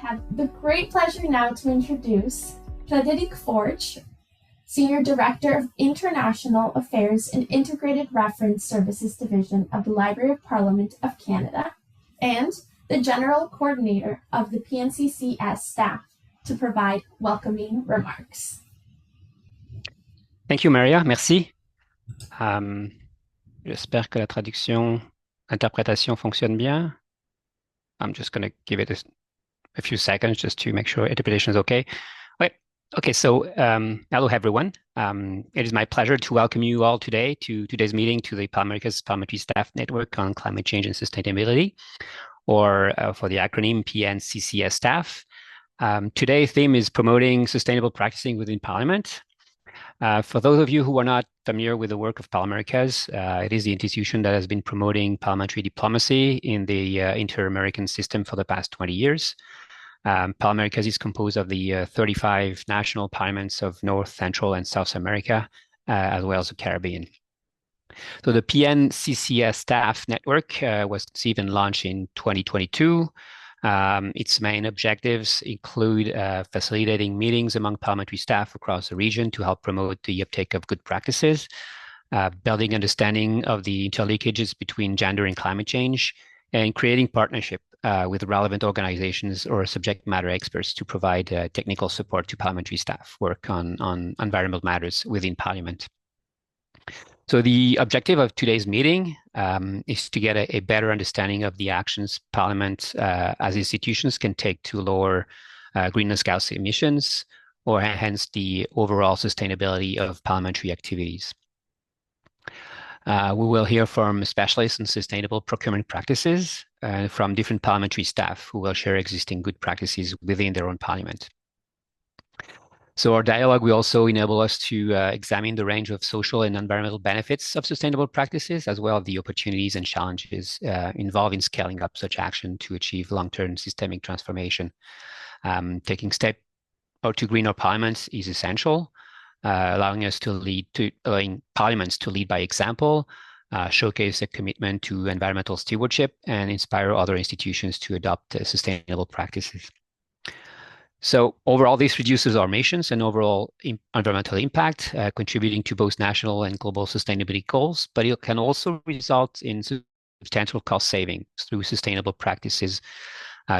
have the great pleasure now to introduce Frédéric Forge, Senior Director of International Affairs and Integrated Reference Services Division of the Library of Parliament of Canada, and the General Coordinator of the PNCCS staff to provide welcoming remarks. Thank you, Maria. Merci. J'espère que l'interprétation fonctionne bien. I'm just going to give it a few seconds just to make sure interpretation is okay. Okay, so hello, everyone. It is my pleasure to welcome you all today to today's meeting to the Parliamentary Staff Network on Climate Change and Sustainability, or for the acronym PNCCS staff. Today's theme is promoting sustainable practicing within Parliament. For those of you who are not familiar with the work of Parliamericas, it is the institution that has been promoting parliamentary diplomacy in the inter-American system for the past 20 years. Parliamericas is composed of the 35 national parliaments of North, Central, and South America, as well as the Caribbean. So the PNCCS staff network was conceived and launched in 2022. Its main objectives include facilitating meetings among parliamentary staff across the region to help promote the uptake of good practices, building understanding of the interlinkages between gender and climate change, and creating partnership with relevant organizations or subject matter experts to provide technical support to parliamentary staff work on environmental matters within Parliament. So the objective of today's meeting is to get a better understanding of the actions Parliament as institutions can take to lower greenhouse gas emissions or enhance the overall sustainability of parliamentary activities. We will hear from specialists in sustainable procurement practices and from different parliamentary staff who will share existing good practices within their own parliament. So our dialogue will also enable us to examine the range of social and environmental benefits of sustainable practices, as well as the opportunities and challenges involved in scaling up such action to achieve long-term systemic transformation. Taking steps to green our parliaments is essential, allowing parliaments to lead by example, showcase a commitment to environmental stewardship, and inspire other institutions to adopt sustainable practices. So overall, this reduces our emissions and overall environmental impact, contributing to both national and global sustainability goals, but it can also result in substantial cost savings through sustainable practices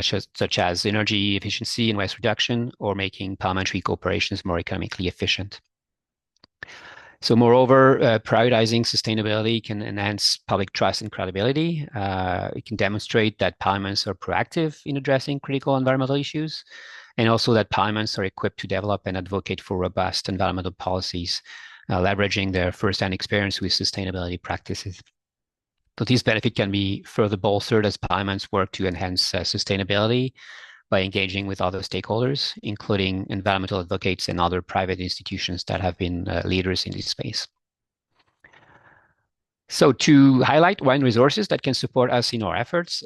such as energy efficiency and waste reduction, or making parliamentary cooperations more economically efficient. So moreover, prioritizing sustainability can enhance public trust and credibility. It can demonstrate that parliaments are proactive in addressing critical environmental issues, and also that parliaments are equipped to develop and advocate for robust environmental policies, leveraging their first-hand experience with sustainability practices. So this benefit can be further bolstered as parliaments work to enhance sustainability by engaging with other stakeholders, including environmental advocates and other private institutions that have been leaders in this space. So to highlight one resources that can support us in our efforts,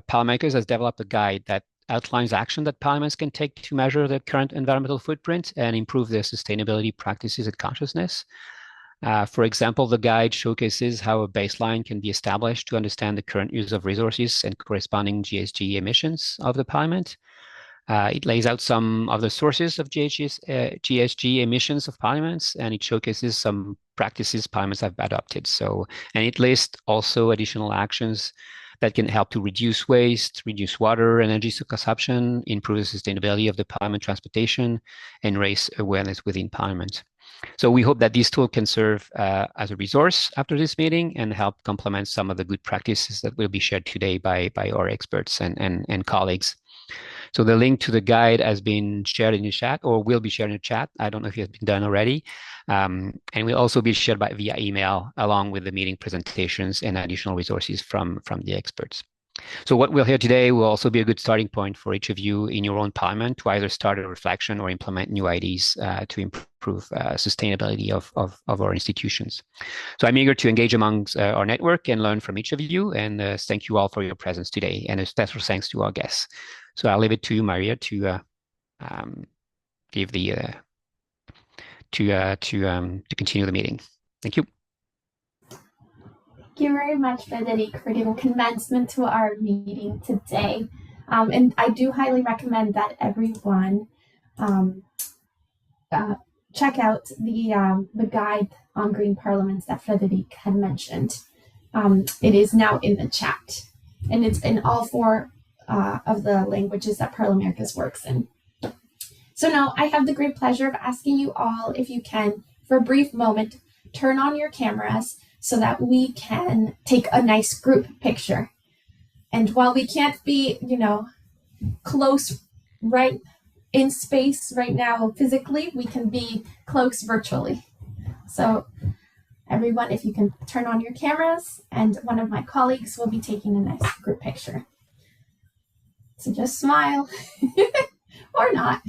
Parliamentary has developed a guide that outlines action that parliaments can take to measure their current environmental footprint and improve their sustainability practices and consciousness. For example, the guide showcases how a baseline can be established to understand the current use of resources and corresponding GHG emissions of the parliament. It lays out some of the sources of GHG emissions of parliaments, and it showcases some practices parliaments have adopted. And it lists also additional actions that can help to reduce waste, reduce water and energy consumption, improve the sustainability of the parliament transportation, and raise awareness within parliament. So we hope that this tool can serve as a resource after this meeting and help complement some of the good practices that will be shared today by our experts and colleagues. So the link to the guide has been shared in the chat, or will be shared in the chat. I don't know if it has been done already. And will also be shared via email along with the meeting presentations and additional resources from the experts. So what we'll hear today will also be a good starting point for each of you in your own parliament to either start a reflection or implement new ideas to improve sustainability of our institutions. So I'm eager to engage amongst our network and learn from each of you, and thank you all for your presence today, and a special thanks to our guests. So I'll leave it to you, Maria, to give the to continue the meeting. Thank you. Thank you very much, Frédéric, for giving commencement to our meeting today. And I do highly recommend that everyone um, check out the guide on green parliaments that Frédéric had mentioned. It is now in the chat, and it's in all four of the languages that Parliamericas works in. So now I have the great pleasure of asking you all, if you can, for a brief moment, turn on your cameras so that we can take a nice group picture. And while we can't be, close right in space right now physically, we can be close virtually. So everyone, if you can turn on your cameras, and one of my colleagues will be taking a nice group picture. So just smile or not.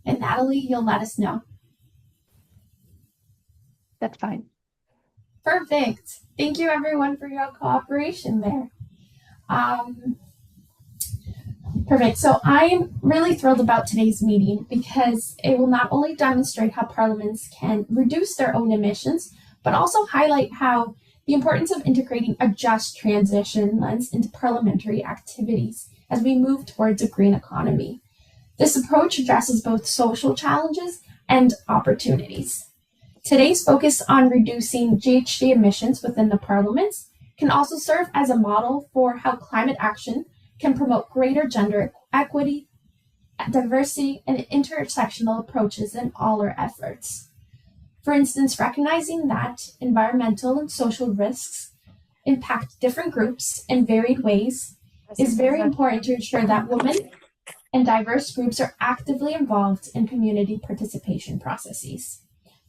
And Natalie, you'll let us know. That's fine. Perfect. Thank you everyone for your cooperation there. Perfect. So I'm really thrilled about today's meeting because it will not only demonstrate how parliaments can reduce their own emissions, but also highlight how the importance of integrating a just transition lens into parliamentary activities as we move towards a green economy. This approach addresses both social challenges and opportunities. Today's focus on reducing GHG emissions within the parliaments can also serve as a model for how climate action can promote greater gender equity, diversity, and intersectional approaches in all our efforts. For instance, recognizing that environmental and social risks impact different groups in varied ways is very important to ensure that women and diverse groups are actively involved in community participation processes.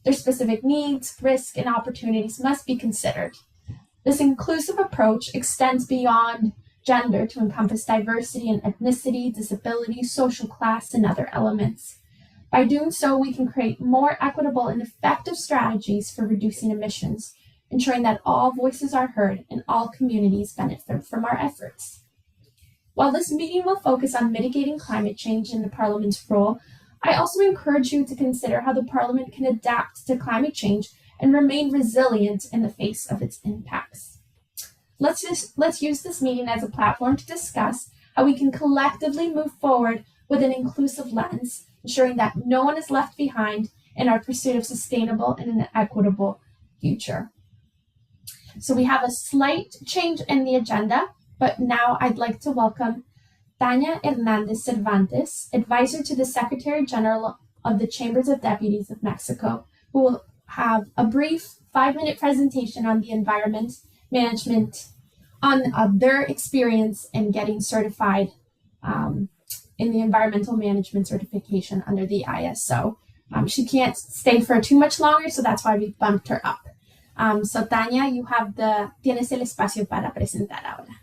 Their specific needs, risks, and opportunities must be considered. This inclusive approach extends beyond gender to encompass diversity in ethnicity, disability, social class, and other elements. By doing so, we can create more equitable and effective strategies for reducing emissions, ensuring that all voices are heard and all communities benefit from our efforts. While this meeting will focus on mitigating climate change and the Parliament's role, I also encourage you to consider how the Parliament can adapt to climate change and remain resilient in the face of its impacts. Let's use this meeting as a platform to discuss how we can collectively move forward with an inclusive lens, ensuring that no one is left behind in our pursuit of sustainable and an equitable future. So we have a slight change in the agenda, but now I'd like to welcome Tania Hernandez Cervantes, advisor to the Secretary General of the Chambers of Deputies of Mexico, who will have a brief 5-minute presentation on the environment management, on their experience in getting certified in the environmental management certification under the ISO. She can't stay for too much longer, so that's why we bumped her up. So Tania, tienes el espacio para presentar ahora.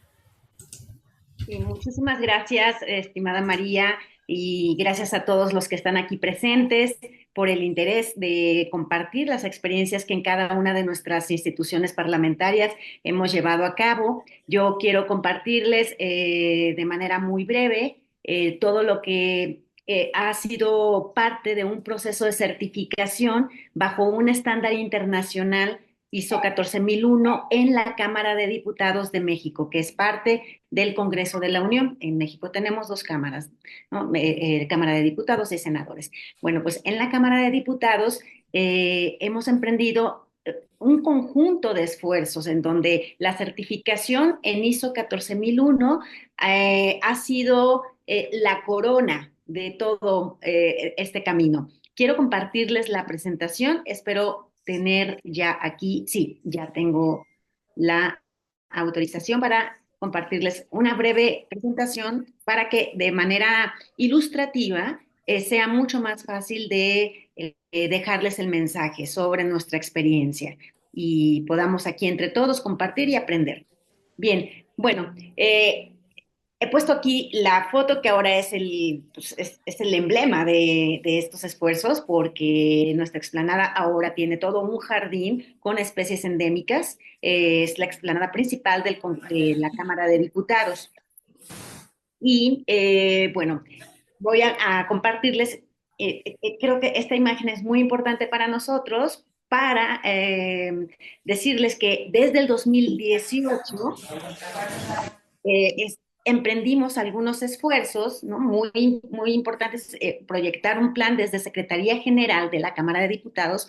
Sí, muchísimas gracias, estimada María, y gracias a todos los que están aquí presentes por el interés de compartir las experiencias que en cada una de nuestras instituciones parlamentarias hemos llevado a cabo. Yo quiero compartirles de manera muy breve todo lo que ha sido parte de un proceso de certificación bajo un estándar internacional ISO 14001 en la Cámara de Diputados de México, que es parte del Congreso de la Unión. En México tenemos 2 cámaras, ¿no? Cámara de Diputados y Senadores. Bueno, pues en la Cámara de Diputados hemos emprendido un conjunto de esfuerzos en donde la certificación en ISO 14001 ha sido la corona de todo este camino. Quiero compartirles la presentación, espero tener ya aquí, sí, ya tengo la autorización para compartirles una breve presentación para que de manera ilustrativa sea mucho más fácil de dejarles el mensaje sobre nuestra experiencia y podamos aquí entre todos compartir y aprender. Bien, bueno, he puesto aquí la foto que ahora es es el emblema de estos esfuerzos porque nuestra explanada ahora tiene todo un jardín con especies endémicas. Es la explanada principal de la Cámara de Diputados. Y bueno, voy a compartirles, creo que esta imagen es muy importante para nosotros para decirles que desde el 2018 emprendimos algunos esfuerzos, ¿no? Muy, muy importantes, proyectar un plan desde Secretaría General de la Cámara de Diputados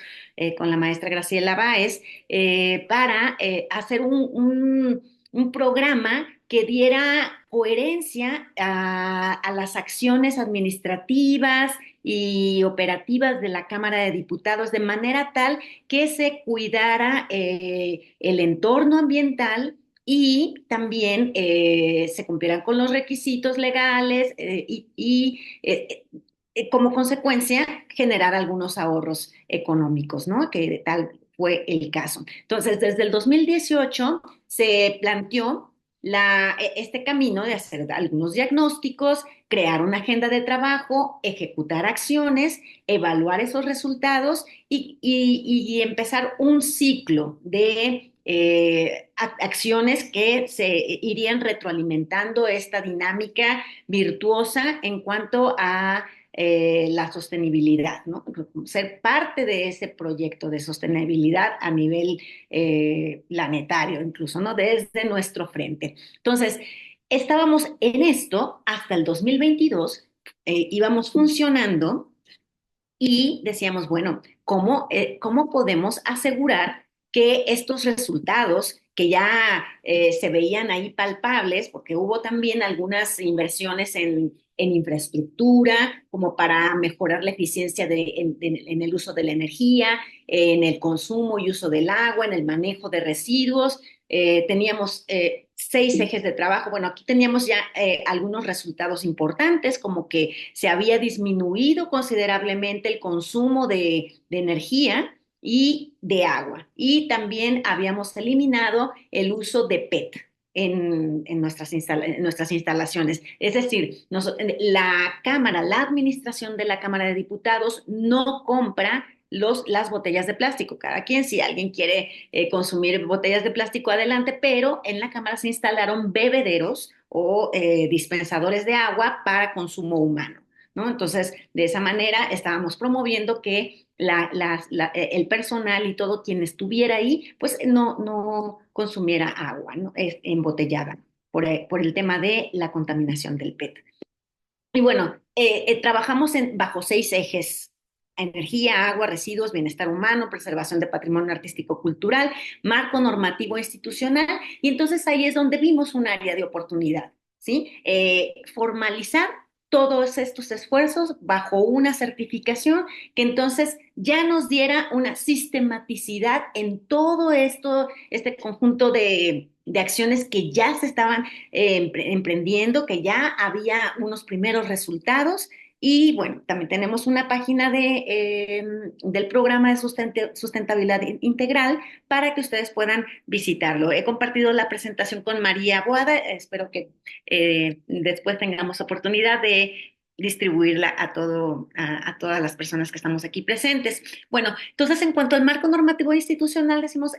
con la maestra Graciela Báez para hacer un programa que diera coherencia a las acciones administrativas y operativas de la Cámara de Diputados de manera tal que se cuidara el entorno ambiental y también se cumplirán con los requisitos legales como consecuencia generar algunos ahorros económicos, ¿no? Que tal fue el caso. Entonces, desde el 2018 se planteó este camino de hacer algunos diagnósticos, crear una agenda de trabajo, ejecutar acciones, evaluar esos resultados y empezar un ciclo de acciones que se irían retroalimentando esta dinámica virtuosa en cuanto a la sostenibilidad, ¿no? Ser parte de ese proyecto de sostenibilidad a nivel planetario, incluso, ¿no? Desde nuestro frente. Entonces, estábamos en esto hasta el 2022, íbamos funcionando y decíamos, bueno, ¿cómo podemos asegurar que estos resultados que ya se veían ahí palpables, porque hubo también algunas inversiones en infraestructura, como para mejorar la eficiencia en el uso de la energía, en el consumo y uso del agua, en el manejo de residuos? Teníamos 6 ejes de trabajo. Bueno, aquí teníamos ya algunos resultados importantes, como que se había disminuido considerablemente el consumo de energía y de agua. Y también habíamos eliminado el uso de PET en nuestras instalaciones. Es decir, la administración de la Cámara de Diputados no compra las botellas de plástico. Cada quien, si alguien quiere consumir botellas de plástico, adelante, pero en la Cámara se instalaron bebederos o dispensadores de agua para consumo humano, ¿no? Entonces, de esa manera estábamos promoviendo que el personal y todo quien estuviera ahí, pues no consumiera agua, ¿no? Embotellada por el tema de la contaminación del PET. Y bueno, trabajamos bajo 6 ejes: energía, agua, residuos, bienestar humano, preservación de patrimonio artístico-cultural, marco normativo institucional, y entonces ahí es donde vimos un área de oportunidad, ¿sí? Formalizar todos estos esfuerzos bajo una certificación que entonces ya nos diera una sistematicidad en todo este conjunto de acciones que ya se estaban emprendiendo, que ya había unos primeros resultados. Y bueno, también tenemos una página del programa de sustentabilidad integral para que ustedes puedan visitarlo. He compartido la presentación con María Boada, espero que después tengamos oportunidad de distribuirla a todas las personas que estamos aquí presentes. Bueno, entonces en cuanto al marco normativo institucional, decimos,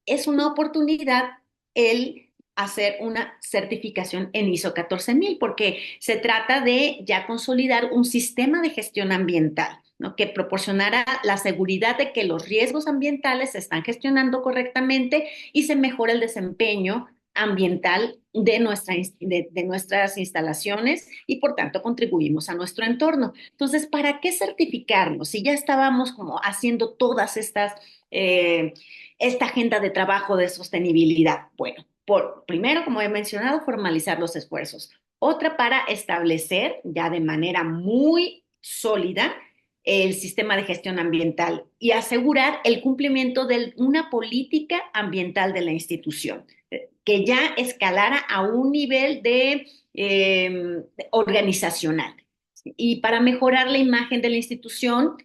es una oportunidad el hacer una certificación en ISO 14000, porque se trata de ya consolidar un sistema de gestión ambiental, ¿no? Que proporcionara la seguridad de que los riesgos ambientales se están gestionando correctamente y se mejora el desempeño ambiental de nuestras instalaciones y por tanto contribuimos a nuestro entorno. Entonces, ¿para qué certificarnos si ya estábamos como haciendo todas esta agenda de trabajo de sostenibilidad? Bueno, primero, como he mencionado, formalizar los esfuerzos. Otra, para establecer ya de manera muy sólida el sistema de gestión ambiental y asegurar el cumplimiento de una política ambiental de la institución, que ya escalara a un nivel organizacional. Y para mejorar la imagen de la institución,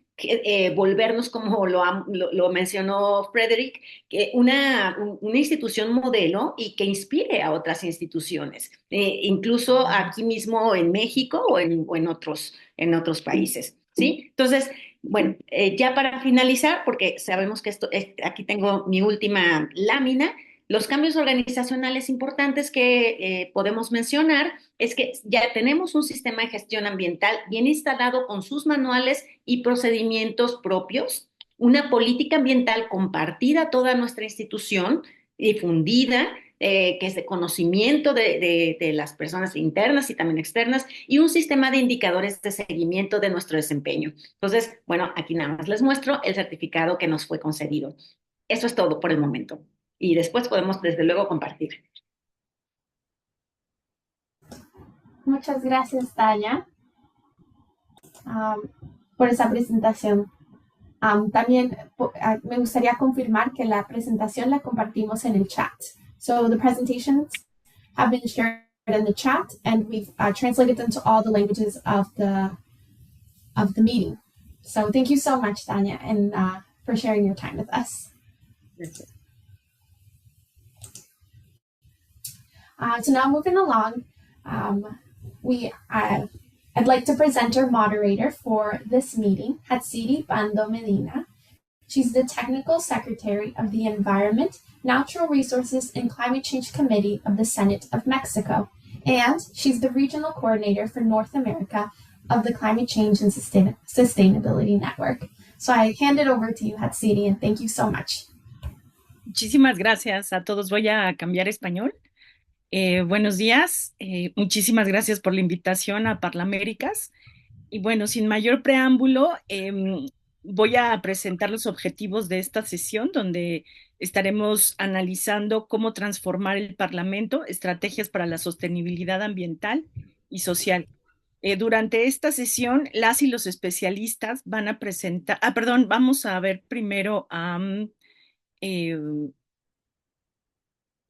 volvernos, como lo mencionó Frédéric, una institución modelo y que inspire a otras instituciones, incluso aquí mismo en México o en otros países, ¿sí? Entonces, bueno, ya para finalizar, porque sabemos que aquí tengo mi última lámina. Los cambios organizacionales importantes que podemos mencionar es que ya tenemos un sistema de gestión ambiental bien instalado con sus manuales y procedimientos propios, una política ambiental compartida a toda nuestra institución, difundida, que es de conocimiento de las personas internas y también externas, y un sistema de indicadores de seguimiento de nuestro desempeño. Entonces, bueno, aquí nada más les muestro el certificado que nos fue concedido. Eso es todo por el momento. Y después podemos, desde luego, compartir. Muchas gracias, Tania, por esa presentación. También me gustaría confirmar que la presentación la compartimos en el chat. So the presentations have been shared in the chat, and we've translated them to all the languages of the meeting. So thank you so much, Tanya, and for sharing your time with us. Gracias. So now moving along, I'd like to present our moderator for this meeting, Hatsiri Bando Medina. She's the Technical Secretary of the Environment, Natural Resources, and Climate Change Committee of the Senate of Mexico, and she's the Regional Coordinator for North America of the Climate Change and Sustainability Network. So I hand it over to you, Hatsiri, and thank you so much. Muchísimas gracias a todos. Voy a cambiar a español. Buenos días. Muchísimas gracias por la invitación a Parlaméricas. Y bueno, sin mayor preámbulo, voy a presentar los objetivos de esta sesión, donde estaremos analizando cómo transformar el Parlamento, estrategias para la sostenibilidad ambiental y social. Durante esta sesión, las y los especialistas van a presentar, vamos a ver primero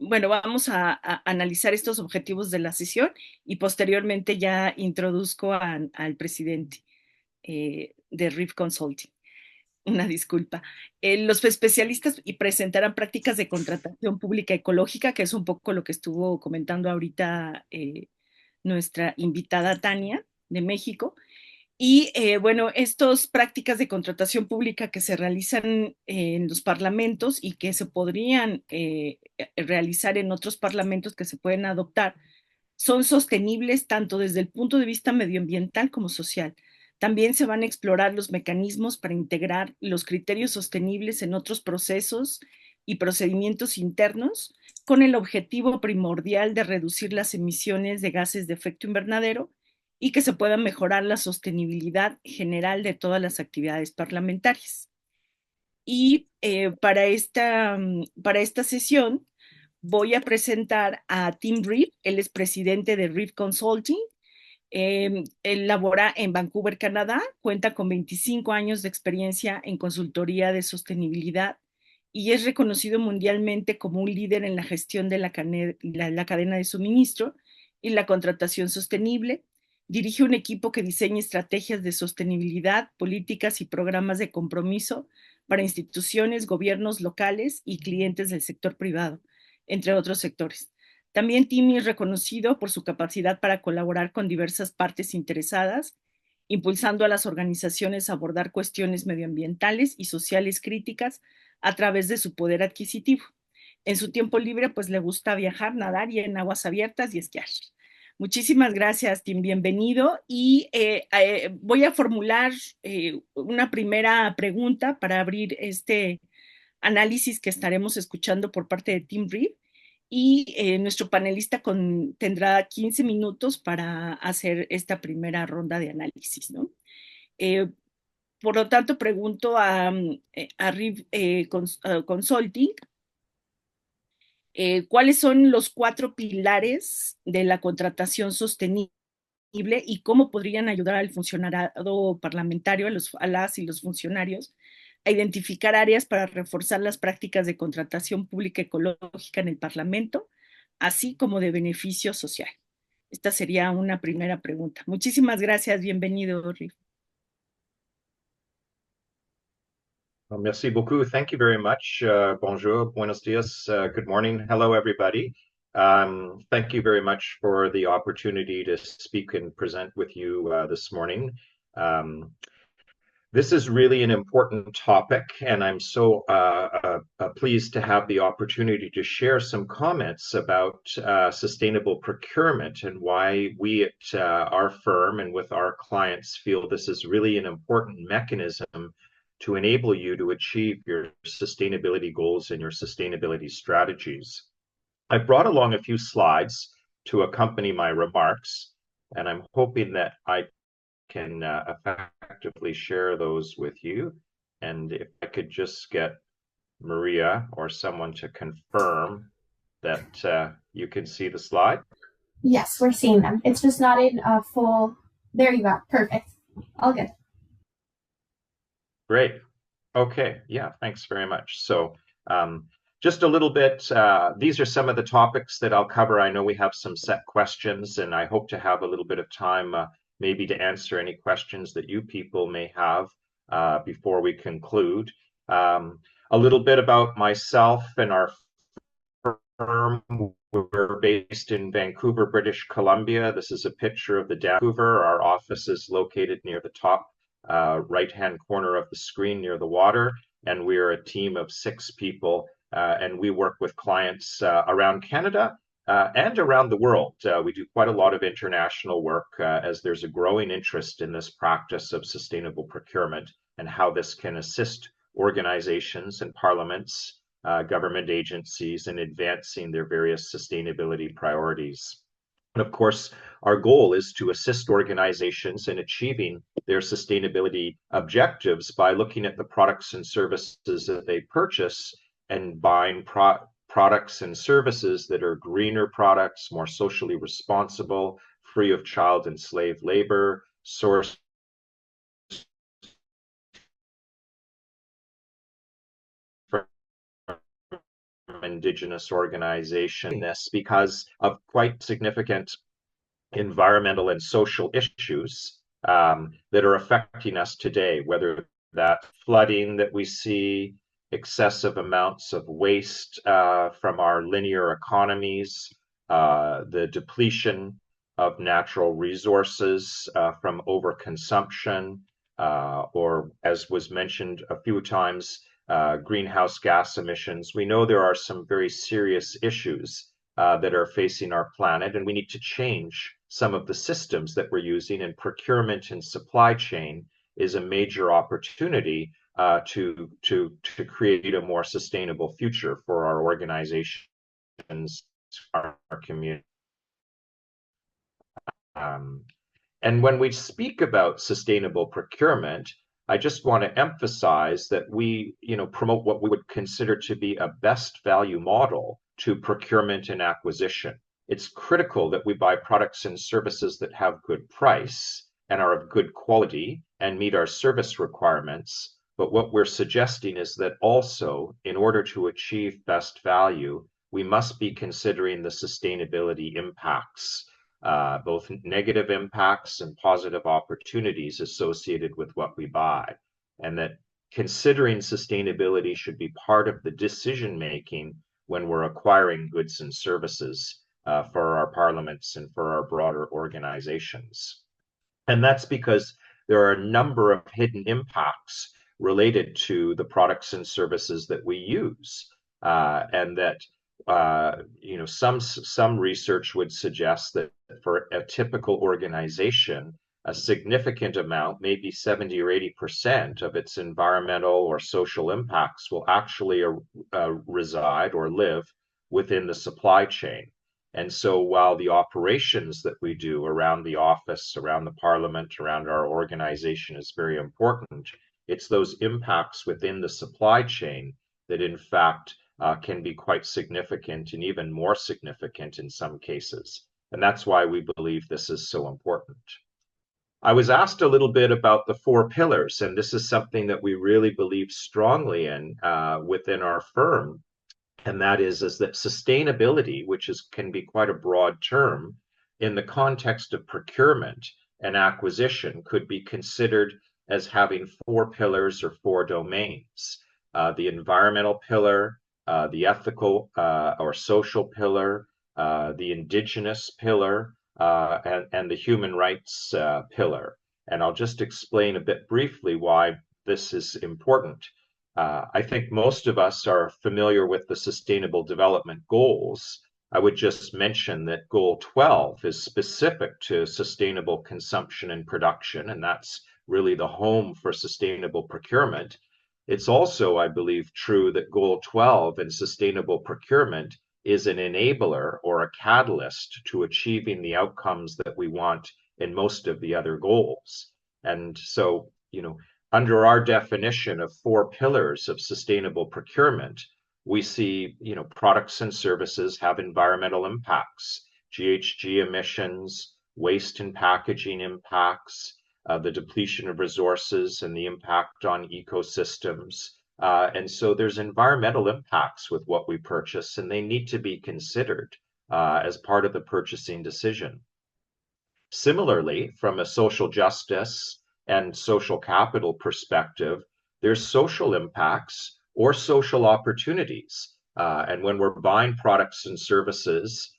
bueno, vamos a analizar estos objetivos de la sesión y posteriormente ya introduzco al presidente de RIF Consulting. Una disculpa. Los especialistas presentarán prácticas de contratación pública ecológica, que es un poco lo que estuvo comentando ahorita nuestra invitada Tania de México. Y bueno, estas prácticas de contratación pública que se realizan en los parlamentos y que se podrían realizar en otros parlamentos que se pueden adoptar, son sostenibles tanto desde el punto de vista medioambiental como social. También se van a explorar los mecanismos para integrar los criterios sostenibles en otros procesos y procedimientos internos con el objetivo primordial de reducir las emisiones de gases de efecto invernadero y que se pueda mejorar la sostenibilidad general de todas las actividades parlamentarias. Y para esta sesión voy a presentar a Tim Reed. Él es presidente de Reed Consulting. Él labora en Vancouver, Canadá, cuenta con 25 años de experiencia en consultoría de sostenibilidad y es reconocido mundialmente como un líder en la gestión de la cadena de suministro y la contratación sostenible. Dirige un equipo que diseña estrategias de sostenibilidad, políticas y programas de compromiso para instituciones, gobiernos locales y clientes del sector privado, entre otros sectores. También Tim es reconocido por su capacidad para colaborar con diversas partes interesadas, impulsando a las organizaciones a abordar cuestiones medioambientales y sociales críticas a través de su poder adquisitivo. En su tiempo libre, pues le gusta viajar, nadar y en aguas abiertas y esquiar. Muchísimas gracias, Tim. Bienvenido. Y voy a formular una primera pregunta para abrir este análisis que estaremos escuchando por parte de Tim Reed. Y nuestro panelista tendrá 15 minutos para hacer esta primera ronda de análisis, ¿no? Por lo tanto, pregunto a Reed Consulting, ¿cuáles son los 4 pilares de la contratación sostenible y cómo podrían ayudar al funcionariado parlamentario, a las y los funcionarios, a identificar áreas para reforzar las prácticas de contratación pública ecológica en el Parlamento, así como de beneficio social? Esta sería una primera pregunta. Muchísimas gracias. Bienvenido, Riff. Merci beaucoup. Thank you very much. Bonjour, buenos dias, good morning. Hello, everybody. Thank you very much for the opportunity to speak and present with you this morning. This is really an important topic, and I'm so pleased to have the opportunity to share some comments about sustainable procurement and why we at our firm and with our clients feel this is really an important mechanism to enable you to achieve your sustainability goals and your sustainability strategies. I brought along a few slides to accompany my remarks, and I'm hoping that I can effectively share those with you. And if I could just get Maria or someone to confirm that you can see the slide. Yes, we're seeing them. It's just not in a full. There you go. Perfect. All good. Great. Okay. Yeah, thanks very much. So just a little bit, these are some of the topics that I'll cover. I know we have some set questions, and I hope to have a little bit of time maybe to answer any questions that you people may have before we conclude. A little bit about myself and our firm. We're based in Vancouver, British Columbia. This is a picture of the Vancouver. Our office is located near the top right-hand corner of the screen near the water, and we're a team of 6 people, and we work with clients around Canada and around the world. We do quite a lot of international work as there's a growing interest in this practice of sustainable procurement and how this can assist organizations and parliaments, government agencies in advancing their various sustainability priorities. And of course, our goal is to assist organizations in achieving their sustainability objectives by looking at the products and services that they purchase and buying products and services that are greener products, more socially responsible, free of child and slave labor, sourced Indigenous organization. This because of quite significant environmental and social issues that are affecting us today, whether that flooding that we see, excessive amounts of waste from our linear economies, the depletion of natural resources from overconsumption, or as was mentioned a few times, greenhouse gas emissions. We know there are some very serious issues that are facing our planet, and we need to change some of the systems that we're using, and procurement and supply chain is a major opportunity to create a more sustainable future for our organizations, our community. And when we speak about sustainable procurement, I just want to emphasize that we, promote what we would consider to be a best value model to procurement and acquisition. It's critical that we buy products and services that have good price and are of good quality and meet our service requirements. But what we're suggesting is that also, in order to achieve best value, we must be considering the sustainability impacts, both negative impacts and positive opportunities associated with what we buy, and that considering sustainability should be part of the decision making when we're acquiring goods and services for our parliaments and for our broader organizations. And that's because there are a number of hidden impacts related to the products and services that we use, and that some research would suggest that for a typical organization, a significant amount, maybe 70 or 80% of its environmental or social impacts will actually reside or live within the supply chain. And so while the operations that we do around the office, around the parliament, around our organization is very important, it's those impacts within the supply chain that in fact can be quite significant and even more significant in some cases. And that's why we believe this is so important. I was asked a little bit about the 4 pillars, and this is something that we really believe strongly in within our firm. And that is that sustainability, which can be quite a broad term, in the context of procurement and acquisition, could be considered as having 4 pillars or 4 domains. The environmental pillar, the ethical or social pillar, the indigenous pillar, and the human rights pillar. And I'll just explain a bit briefly why this is important. I think most of us are familiar with the Sustainable Development Goals. I would just mention that Goal 12 is specific to sustainable consumption and production, and that's really the home for sustainable procurement. It's also, I believe, true that Goal 12 and sustainable procurement is an enabler or a catalyst to achieving the outcomes that we want in most of the other goals. And so, under our definition of 4 pillars of sustainable procurement, we see, products and services have environmental impacts, GHG emissions, waste and packaging impacts, the depletion of resources and the impact on ecosystems. And so there's environmental impacts with what we purchase, and they need to be considered as part of the purchasing decision. Similarly, from a social justice and social capital perspective, there's social impacts or social opportunities. And when we're buying products and services,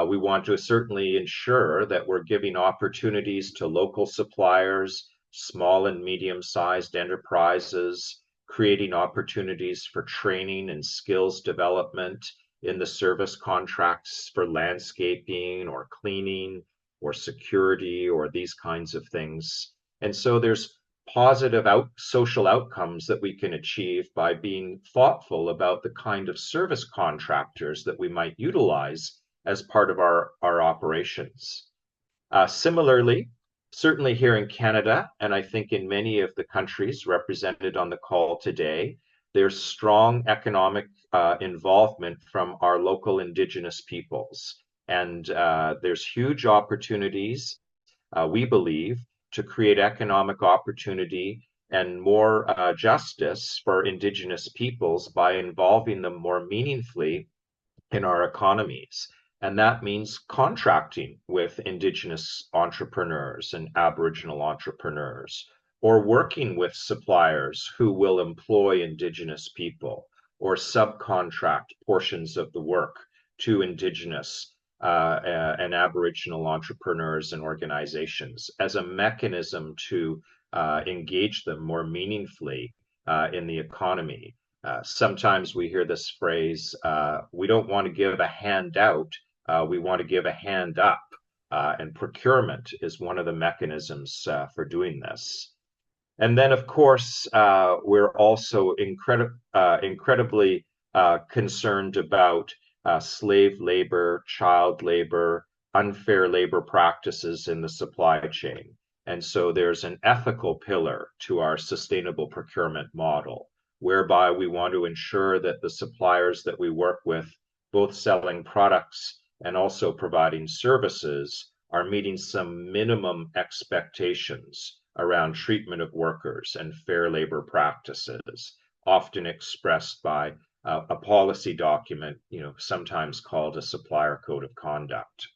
we want to certainly ensure that we're giving opportunities to local suppliers, small and medium-sized enterprises, creating opportunities for training and skills development in the service contracts for landscaping or cleaning or security or these kinds of things. And so there's positive social outcomes that we can achieve by being thoughtful about the kind of service contractors that we might utilize as part of our operations. Similarly, certainly here in Canada, and I think in many of the countries represented on the call today, there's strong economic involvement from our local Indigenous peoples. And there's huge opportunities, we believe, to create economic opportunity and more justice for Indigenous peoples by involving them more meaningfully in our economies. And that means contracting with Indigenous entrepreneurs and Aboriginal entrepreneurs, or working with suppliers who will employ Indigenous people, or subcontract portions of the work to Indigenous and Aboriginal entrepreneurs and organizations as a mechanism to engage them more meaningfully in the economy. Sometimes we hear this phrase, we don't want to give a handout, we want to give a hand up. And procurement is one of the mechanisms for doing this. And then, of course, we're also incredibly concerned about slave labor, child labor, unfair labor practices in the supply chain. And so there's an ethical pillar to our sustainable procurement model, whereby we want to ensure that the suppliers that we work with, both selling products and also providing services, are meeting some minimum expectations around treatment of workers and fair labor practices, often expressed by a policy document, sometimes called a supplier code of conduct.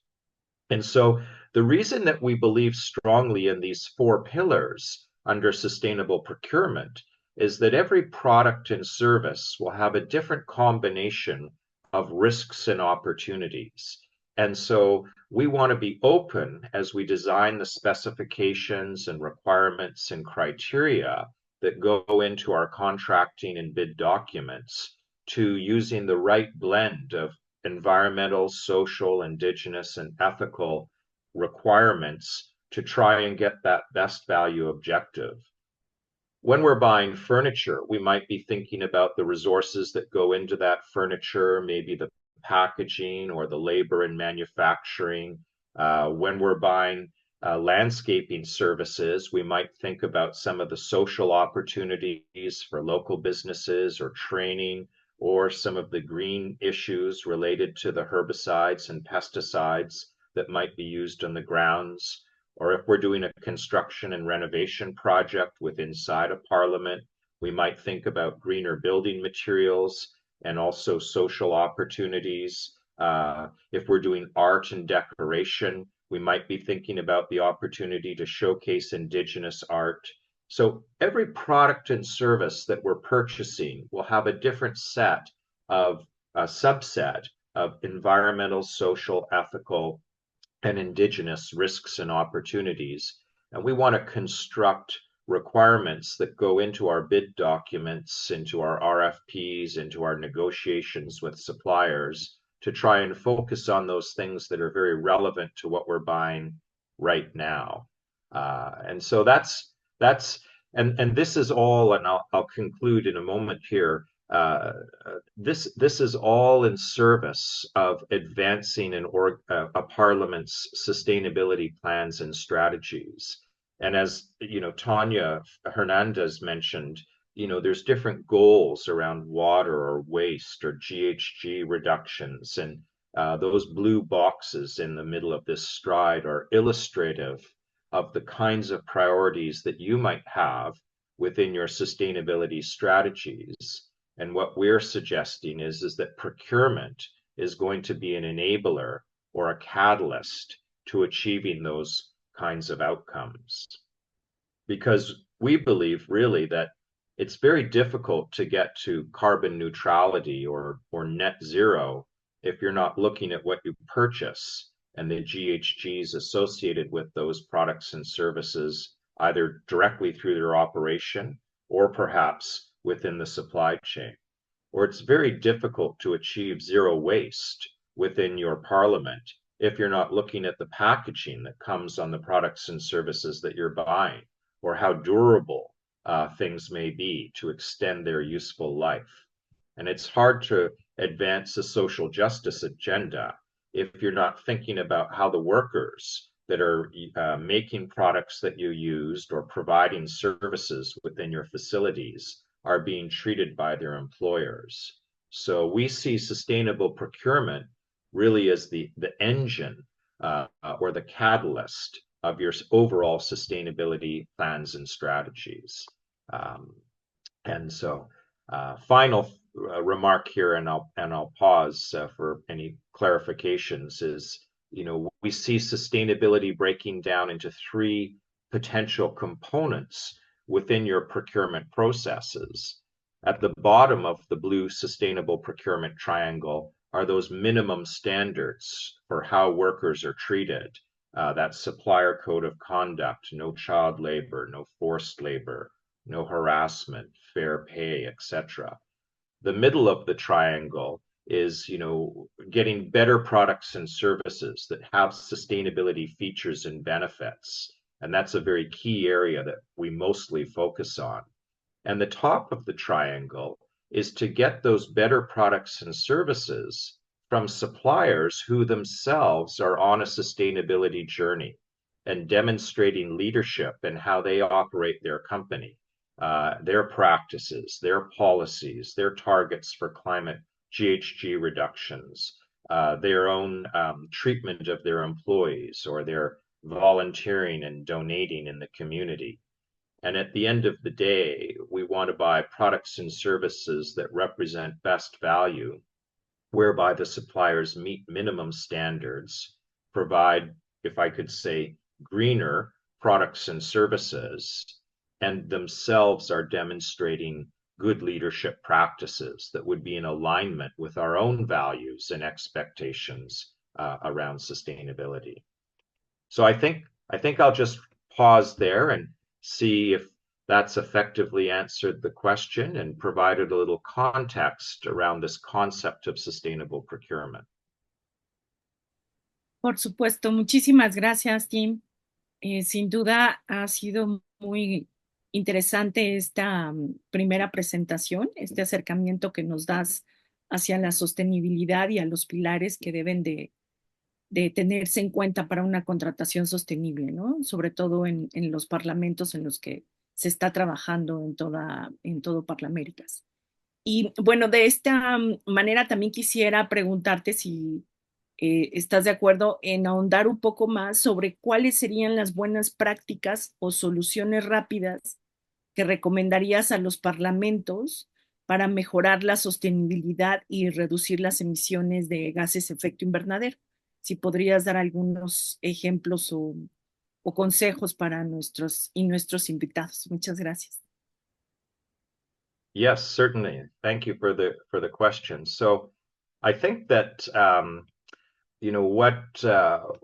And so the reason that we believe strongly in these 4 pillars under sustainable procurement is that every product and service will have a different combination of risks and opportunities. And so we want to be open as we design the specifications and requirements and criteria that go into our contracting and bid documents to using the right blend of environmental, social, Indigenous, and ethical requirements to try and get that best value objective. When we're buying furniture, we might be thinking about the resources that go into that furniture, maybe the packaging or the labor in manufacturing. When we're buying landscaping services, we might think about some of the social opportunities for local businesses or training, or some of the green issues related to the herbicides and pesticides that might be used on the grounds. Or if we're doing a construction and renovation project with inside a parliament, we might think about greener building materials and also social opportunities. If we're doing art and decoration, we might be thinking about the opportunity to showcase Indigenous art. So every product and service that we're purchasing will have a different set of a subset of environmental, social, ethical, and Indigenous risks and opportunities. And we want to construct requirements that go into our bid documents, into our RFPs, into our negotiations with suppliers to try and focus on those things that are very relevant to what we're buying right now. And so that's and this is all, and I'll conclude in a moment here. this is all in service of advancing a parliament's sustainability plans and strategies. And as Tanya Hernandez mentioned, there's different goals around water or waste or GHG reductions, and those blue boxes in the middle of this stride are illustrative of the kinds of priorities that you might have within your sustainability strategies. And what we're suggesting is that procurement is going to be an enabler or a catalyst to achieving those kinds of outcomes. Because we believe really that it's very difficult to get to carbon neutrality or net zero if you're not looking at what you purchase and the GHGs associated with those products and services, either directly through their operation or perhaps within the supply chain. Or it's very difficult to achieve zero waste within your parliament if you're not looking at the packaging that comes on the products and services that you're buying, or how durable things may be to extend their useful life. And it's hard to advance a social justice agenda if you're not thinking about how the workers that are making products that you used or providing services within your facilities are being treated by their employers. So we see sustainable procurement really as the engine or the catalyst of your overall sustainability plans and strategies. And so final remark here, and I'll pause for any clarifications, is we see sustainability breaking down into three potential components within your procurement processes. At the bottom of the blue sustainable procurement triangle are those minimum standards for how workers are treated. That supplier code of conduct, no child labor, no forced labor, no harassment, fair pay, etc. The middle of the triangle is, getting better products and services that have sustainability features and benefits. And that's a very key area that we mostly focus on. And the top of the triangle is to get those better products and services from suppliers who themselves are on a sustainability journey and demonstrating leadership in how they operate their company, their practices, their policies, their targets for climate GHG reductions, their own treatment of their employees, or their volunteering and donating in the community. And at the end of the day, we want to buy products and services that represent best value, whereby the suppliers meet minimum standards, provide, if I could say, greener products and services, and themselves are demonstrating good leadership practices that would be in alignment with our own values and expectations around sustainability. So I think I'll just pause there and see if that's effectively answered the question and provided a little context around this concept of sustainable procurement. Por supuesto, muchísimas gracias, Tim. Sin duda ha sido muy interesante esta primera presentación, este acercamiento que nos das hacia la sostenibilidad y a los pilares que deben de tenerse en cuenta para una contratación sostenible, ¿no? Sobre todo en los parlamentos en los que se está trabajando en todo Parlaméricas. Y bueno, de esta manera también quisiera preguntarte si estás de acuerdo en ahondar un poco más sobre cuáles serían las buenas prácticas o soluciones rápidas que recomendarías a los parlamentos para mejorar la sostenibilidad y reducir las emisiones de gases de efecto invernadero. Si podrías dar algunos ejemplos o consejos para nuestros invitados. Muchas gracias. Yes, certainly. Thank you for the question. So I think that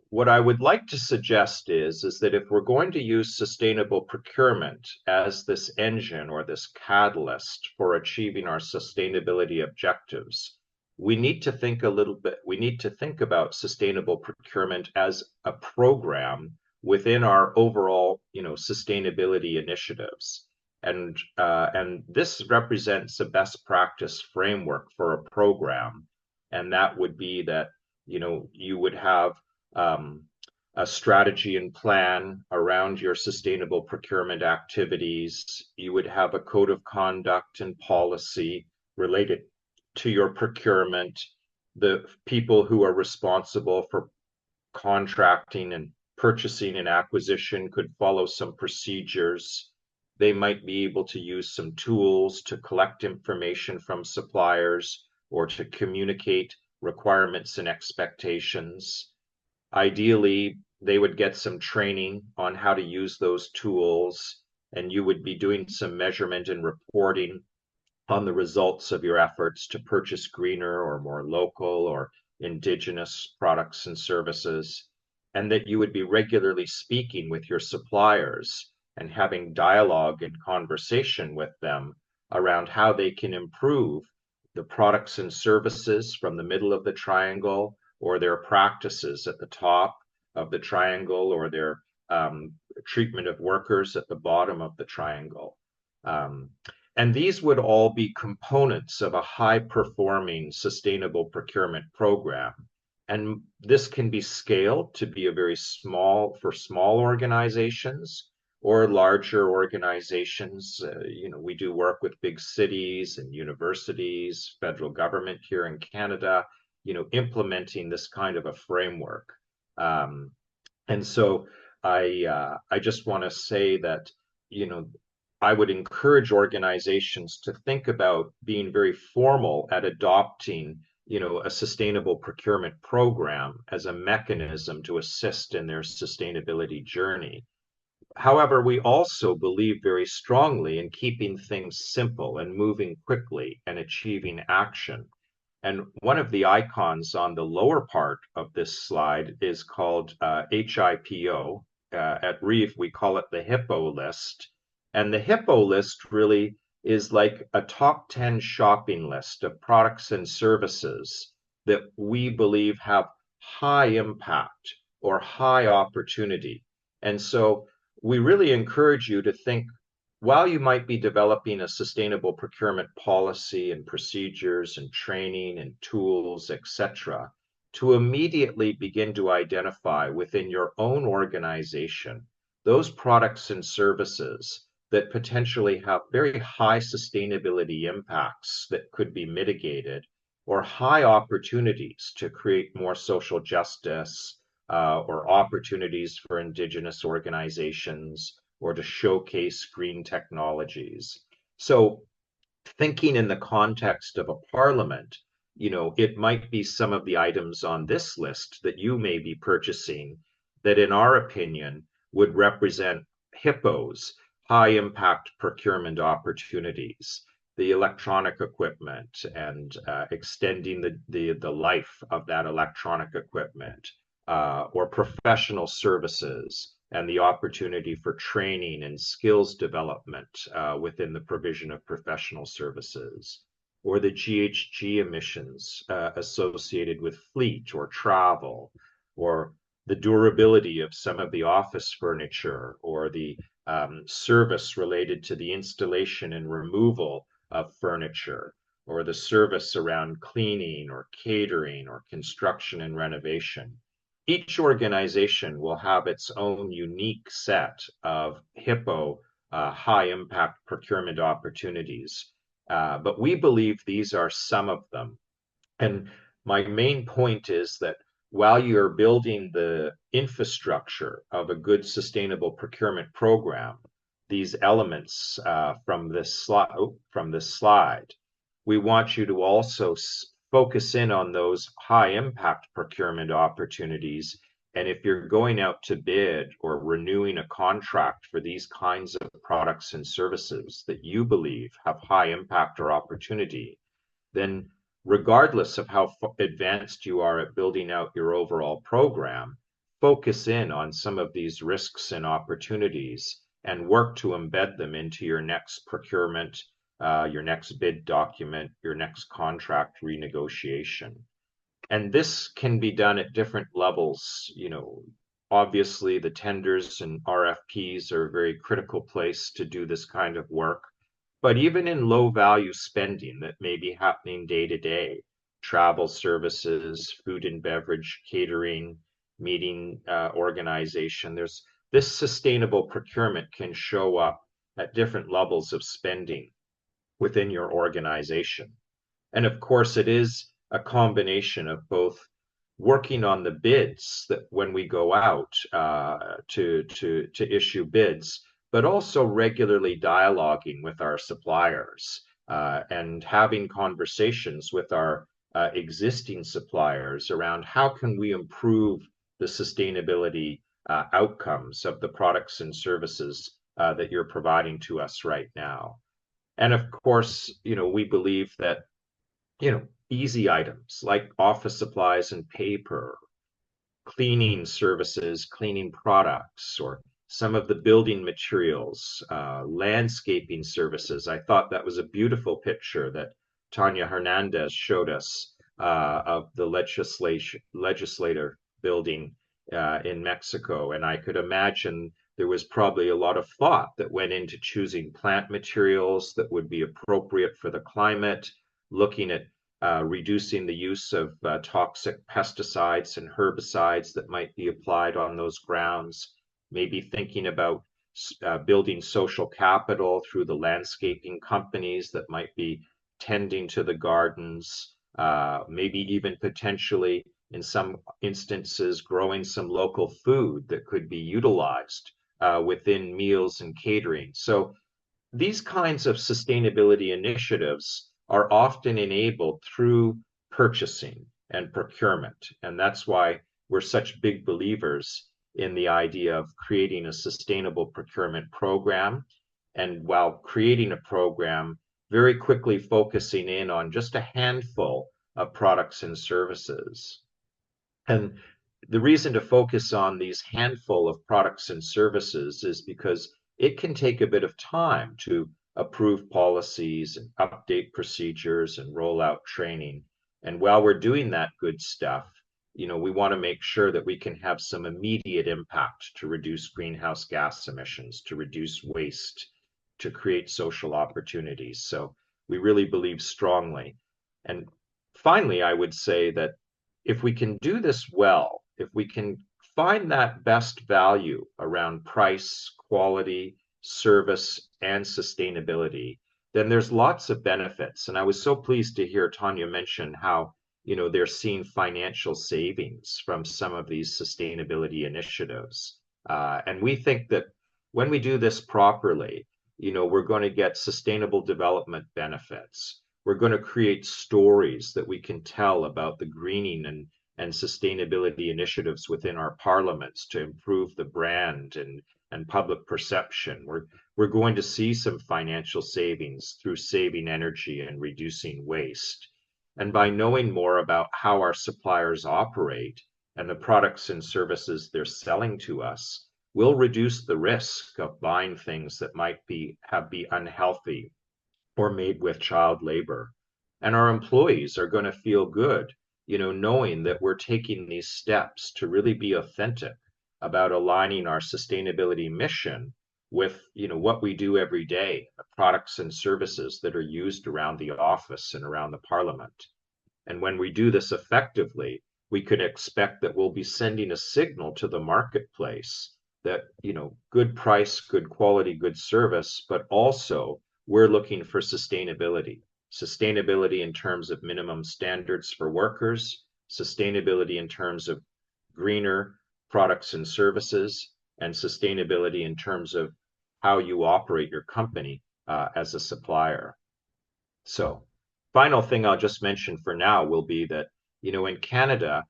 what I would like to suggest is that if we're going to use sustainable procurement as this engine or this catalyst for achieving our sustainability objectives, we need to think about sustainable procurement as a program within our overall, sustainability initiatives. And this represents a best practice framework for a program. And that would be that, you would have a strategy and plan around your sustainable procurement activities. You would have a code of conduct and policy related to your procurement. The people who are responsible for contracting and purchasing and acquisition could follow some procedures. They might be able to use some tools to collect information from suppliers or to communicate requirements and expectations. Ideally, they would get some training on how to use those tools, and you would be doing some measurement and reporting on the results of your efforts to purchase greener or more local or indigenous products and services, and that you would be regularly speaking with your suppliers and having dialogue and conversation with them around how they can improve the products and services from the middle of the triangle, or their practices at the top of the triangle, or their treatment of workers at the bottom of the triangle. And these would all be components of a high-performing sustainable procurement program. And this can be scaled to be for small organizations or larger organizations. We do work with big cities and universities, federal government here in Canada, implementing this kind of a framework. And so I just want to say that, I would encourage organizations to think about being very formal at adopting, a sustainable procurement program as a mechanism to assist in their sustainability journey. However, we also believe very strongly in keeping things simple and moving quickly and achieving action. And one of the icons on the lower part of this slide is called HIPO. At REEF, we call it the HIPPO list. And the HIPPO list really is like a top 10 shopping list of products and services that we believe have high impact or high opportunity. And so we really encourage you to think, while you might be developing a sustainable procurement policy and procedures and training and tools, etc., to immediately begin to identify within your own organization those products and services that potentially have very high sustainability impacts that could be mitigated, or high opportunities to create more social justice, or opportunities for Indigenous organizations, or to showcase green technologies. So thinking in the context of a parliament, it might be some of the items on this list that you may be purchasing that, in our opinion, would represent HIPPOs, high impact procurement opportunities, the electronic equipment and extending the life of that electronic equipment, or professional services and the opportunity for training and skills development within the provision of professional services, or the GHG emissions associated with fleet or travel, or the durability of some of the office furniture, or the service related to the installation and removal of furniture, or the service around cleaning or catering or construction and renovation. Each organization will have its own unique set of HIPPO high impact procurement opportunities. But we believe these are some of them. And my main point is that while you're building the infrastructure of a good sustainable procurement program, these elements from this slide, we want you to also focus in on those high impact procurement opportunities. And if you're going out to bid or renewing a contract for these kinds of products and services that you believe have high impact or opportunity, then regardless of how advanced you are at building out your overall program, focus in on some of these risks and opportunities and work to embed them into your next procurement, your next bid document, your next contract renegotiation. And this can be done at different levels, obviously the tenders and RFPs are a very critical place to do this kind of work. But even in low value spending that may be happening day to day, travel services, food and beverage, catering, meeting organization, this sustainable procurement can show up at different levels of spending within your organization. And of course, it is a combination of both working on the bids that when we go out to issue bids, but also regularly dialoguing with our suppliers and having conversations with our existing suppliers around how can we improve the sustainability outcomes of the products and services that you're providing to us right now. And of course, we believe that, easy items like office supplies and paper, cleaning services, cleaning products, or some of the building materials, landscaping services. I thought that was a beautiful picture that Tanya Hernandez showed us of the legislator building in Mexico. And I could imagine there was probably a lot of thought that went into choosing plant materials that would be appropriate for the climate, looking at reducing the use of toxic pesticides and herbicides that might be applied on those grounds, maybe thinking about building social capital through the landscaping companies that might be tending to the gardens, maybe even potentially in some instances growing some local food that could be utilized within meals and catering. So these kinds of sustainability initiatives are often enabled through purchasing and procurement. And that's why we're such big believers in the idea of creating a sustainable procurement program. And while creating a program, very quickly focusing in on just a handful of products and services. And the reason to focus on these handful of products and services is because it can take a bit of time to approve policies and update procedures and roll out training. And while we're doing that good stuff, we want to make sure that we can have some immediate impact to reduce greenhouse gas emissions, to reduce waste, to create social opportunities. So we really believe strongly. And finally, I would say that if we can do this well, if we can find that best value around price, quality, service, and sustainability, then there's lots of benefits. And I was so pleased to hear Tanya mention how, they're seeing financial savings from some of these sustainability initiatives. And we think that when we do this properly, we're going to get sustainable development benefits. We're going to create stories that we can tell about the greening and sustainability initiatives within our parliaments to improve the brand and public perception. We're going to see some financial savings through saving energy and reducing waste. And by knowing more about how our suppliers operate and the products and services they're selling to us, we'll reduce the risk of buying things that might be unhealthy or made with child labor. And our employees are going to feel good, knowing that we're taking these steps to really be authentic about aligning our sustainability mission with, what we do every day, the products and services that are used around the office and around the parliament. And when we do this effectively, we can expect that we'll be sending a signal to the marketplace that, good price, good quality, good service, but also we're looking for sustainability in terms of minimum standards for workers, sustainability in terms of greener products and services, and sustainability in terms of how you operate your company as a supplier. So, final thing I'll just mention for now will be that, in Canada,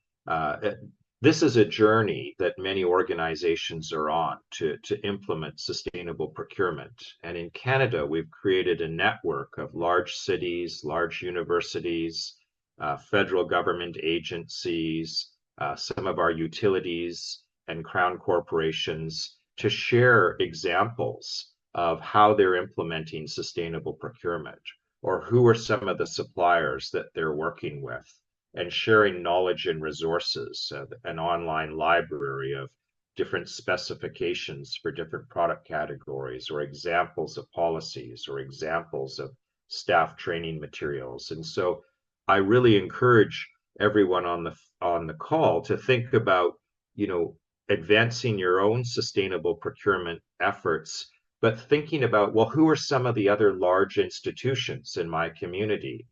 this is a journey that many organizations are on to implement sustainable procurement. And in Canada, we've created a network of large cities, large universities, federal government agencies, some of our utilities and crown corporations to share examples of how they're implementing sustainable procurement, or who are some of the suppliers that they're working with, and sharing knowledge and resources, an online library of different specifications for different product categories, or examples of policies, or examples of staff training materials. And so I really encourage everyone on the call to think about, advancing your own sustainable procurement efforts, but thinking about, well, who are some of the other large institutions in my community,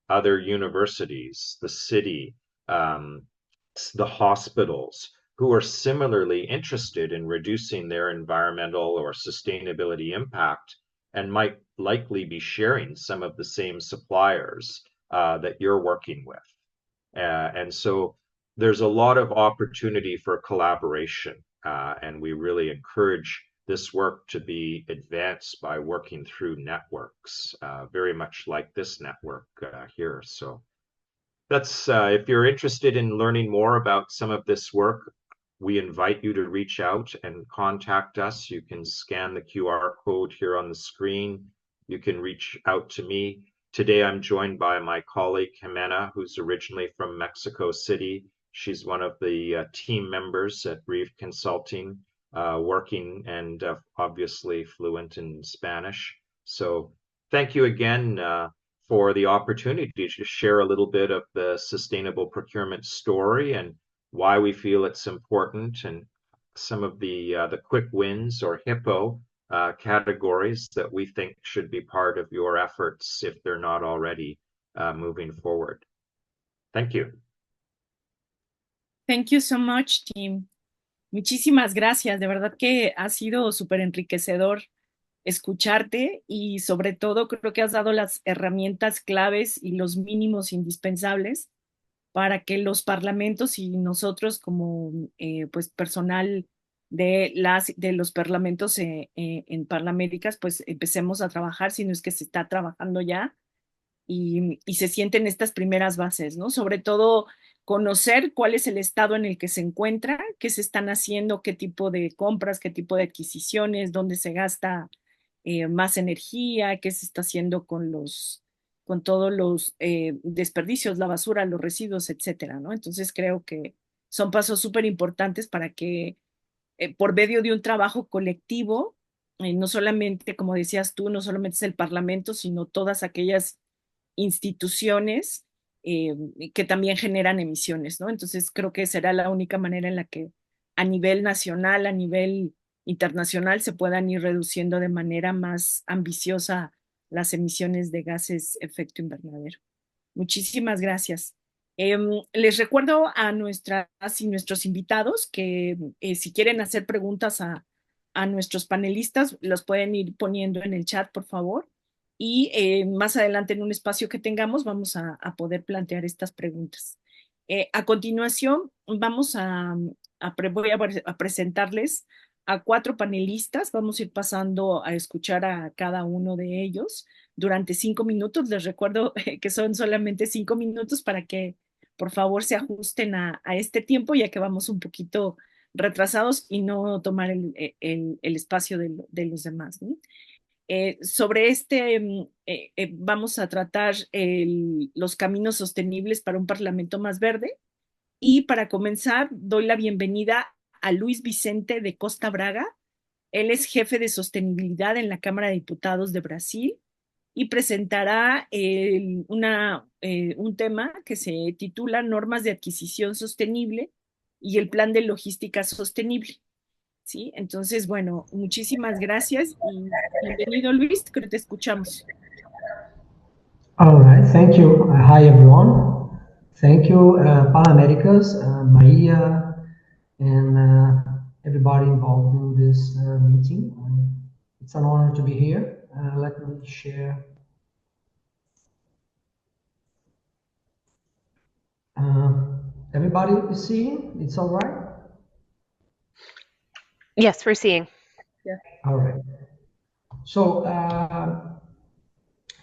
other universities, the city, the hospitals, who are similarly interested in reducing their environmental or sustainability impact and might likely be sharing some of the same suppliers that you're working with. And so there's a lot of opportunity for collaboration, and we really encourage this work to be advanced by working through networks, very much like this network here. So that's if you're interested in learning more about some of this work, we invite you to reach out and contact us. You can scan the QR code here on the screen. You can reach out to me. Today, I'm joined by my colleague, Jimena, who's originally from Mexico City. She's one of the team members at Reeve Consulting, working and obviously fluent in Spanish. So thank you again for the opportunity to share a little bit of the sustainable procurement story and why we feel it's important, and some of the quick wins or HIPPO categories that we think should be part of your efforts if they're not already moving forward. Thank you. Thank you so much, Tim. Muchísimas gracias. De verdad que ha sido súper enriquecedor escucharte, y sobre todo creo que has dado las herramientas claves y los mínimos indispensables para que los parlamentos y nosotros como pues personal de los parlamentos en Parlaméricas pues empecemos a trabajar, si no es que se está trabajando ya, y se sienten estas primeras bases, ¿no? Sobre todo conocer cuál es el estado en el que se encuentra, qué se están haciendo, qué tipo de compras, qué tipo de adquisiciones, dónde se gasta más energía, qué se está haciendo con todos los desperdicios, la basura, los residuos, etcétera, ¿no? Entonces creo que son pasos súper importantes para que por medio de un trabajo colectivo, no solamente, como decías tú, no solamente es el Parlamento, sino todas aquellas instituciones que también generan emisiones, ¿no? Entonces creo que será la única manera en la que a nivel nacional, a nivel internacional, se puedan ir reduciendo de manera más ambiciosa las emisiones de gases efecto invernadero. Muchísimas gracias. Les recuerdo a nuestras y nuestros invitados que si quieren hacer preguntas a nuestros panelistas, los pueden ir poniendo en el chat, por favor. Y más adelante en un espacio que tengamos vamos a poder plantear estas preguntas. A continuación voy a presentarles a 4 panelistas. Vamos a ir pasando a escuchar a cada uno de ellos durante 5 minutos. Les recuerdo que son solamente 5 minutos para que por favor se ajusten a este tiempo, ya que vamos un poquito retrasados, y no tomar el espacio de los demás, ¿no? Sobre vamos a tratar los caminos sostenibles para un Parlamento más verde. Y para comenzar, doy la bienvenida a Luis Vicente de Costa Braga. Él es jefe de sostenibilidad en la Cámara de Diputados de Brasil y presentará un tema que se titula Normas de Adquisición Sostenible y el Plan de Logística Sostenible. ¿Sí? Entonces, bueno, muchísimas gracias y bienvenido, Luis, que te escuchamos. All right, thank you. Hi, everyone. Thank you, Pan-Americas, Maria, and everybody involved in this meeting. It's an honor to be here. Let me share. Everybody is seeing? It's all right? Yes, we're seeing. Yeah. All right. So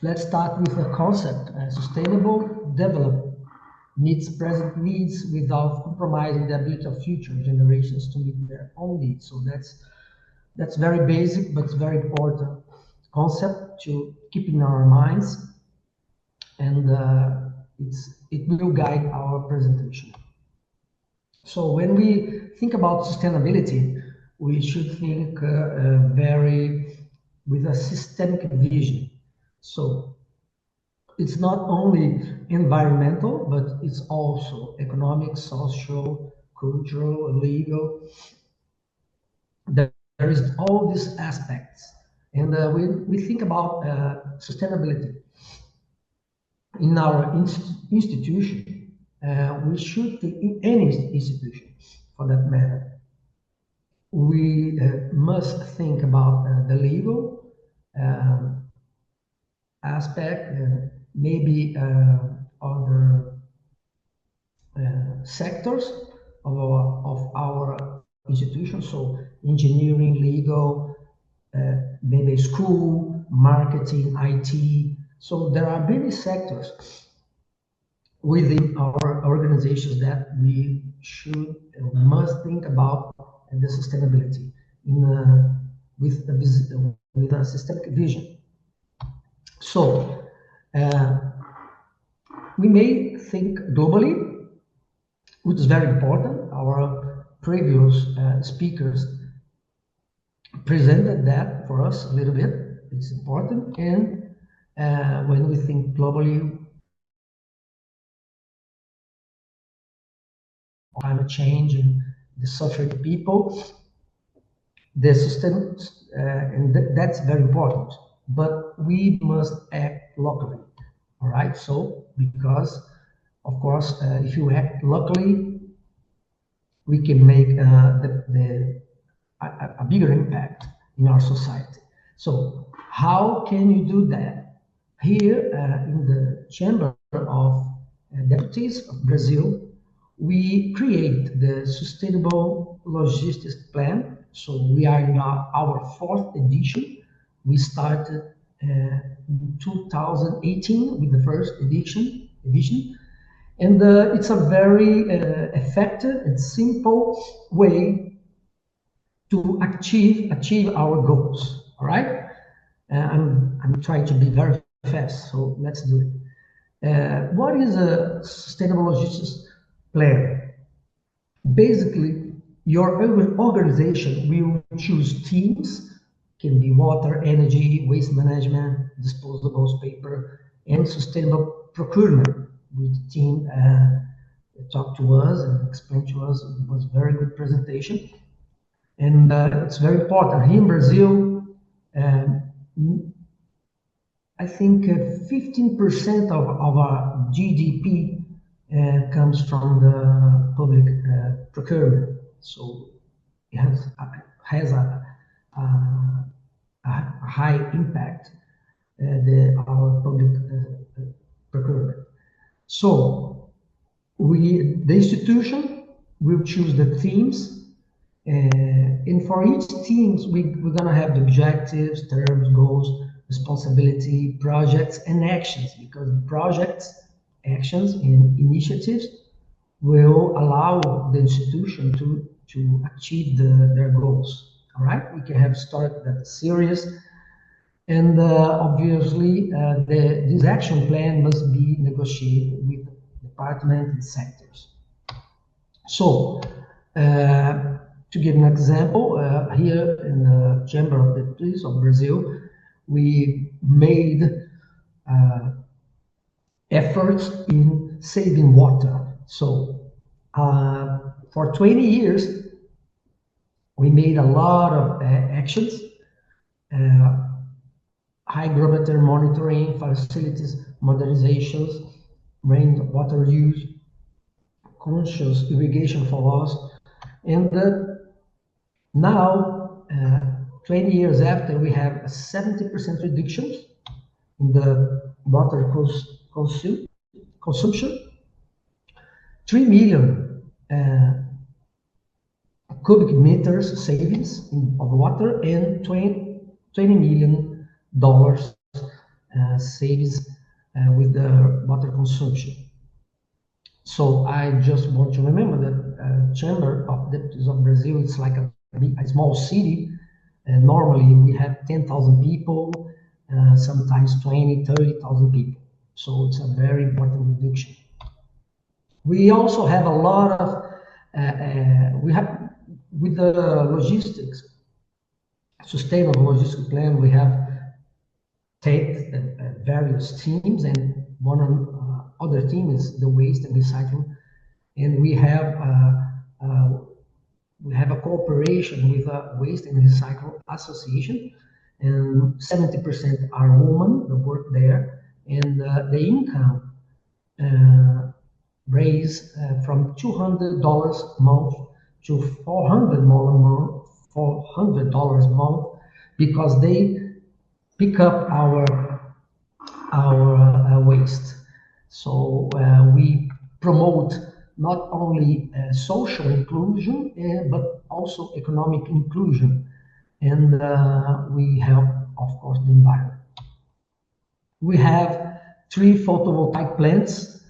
let's start with the concept. Sustainable development meets present needs without compromising the ability of future generations to meet their own needs. So that's very basic, but it's very important concept to keep in our minds, and it will guide our presentation. So when we think about sustainability, we should think with a systemic vision. So it's not only environmental, but it's also economic, social, cultural, legal. There is all these aspects. And we think about sustainability in our institution. We should, in any institution for that matter, we must think about the legal aspect, maybe other sectors of our institution, so engineering, legal, maybe school, marketing, IT. So there are many sectors within our organizations that we must think about the sustainability with a systemic vision. So we may think globally, which is very important. Our previous speakers presented that for us a little bit. It's important. And when we think globally, climate change and the suffering people, the system, and that's very important. But we must act locally, all right? So, because, of course, if you act locally, we can make a bigger impact in our society. So how can you do that? Here in the Chamber of Deputies of Brazil, we create the Sustainable Logistics Plan. So we are in our fourth edition. We started in 2018 with the first edition. And it's a very effective and simple way to achieve our goals. All right, I'm trying to be very fast, so let's do it. What is a sustainable logistics plan? Basically, your organization will choose teams, can be water, energy, waste management, disposables, paper, and sustainable procurement. With the team talked to us and explained to us. It was a very good presentation. And it's very important. Here in Brazil, I think 15% of our GDP comes from the public procurement. So it has a high impact, our public procurement. So the institution will choose the themes. And for each teams, we're going to have the objectives, terms, goals, responsibility, projects, and actions, because projects, actions, and initiatives will allow the institution to achieve their goals. All right, we can have start that serious, and obviously this action plan must be negotiated with departments and sectors. So to give an example, here in the Chamber of Deputies of Brazil, we made efforts in saving water. So for 20 years, we made a lot of actions, hygrometer monitoring, facilities modernizations, rainwater use, conscious irrigation for laws, and now, 20 years after, we have a 70% reduction in the water consumption, 3 million cubic meters savings of water, and $20 million savings with the water consumption. So I just want to remember that Chamber of Deputies of Brazil, it's like a small city. Normally we have 10,000 people, sometimes 20, 30,000 people. So it's a very important reduction. We also have a lot of, we have with the logistics, sustainable logistics plan, we have taken various teams, and one other team is the waste and recycling, and we have a cooperation with a waste and recycle association, and 70% are women that work there, and the income raised from $200 a month to $400 a month, because they pick up our waste. So we promote not only social inclusion, but also economic inclusion, and we help, of course, the environment. We have 3 photovoltaic plants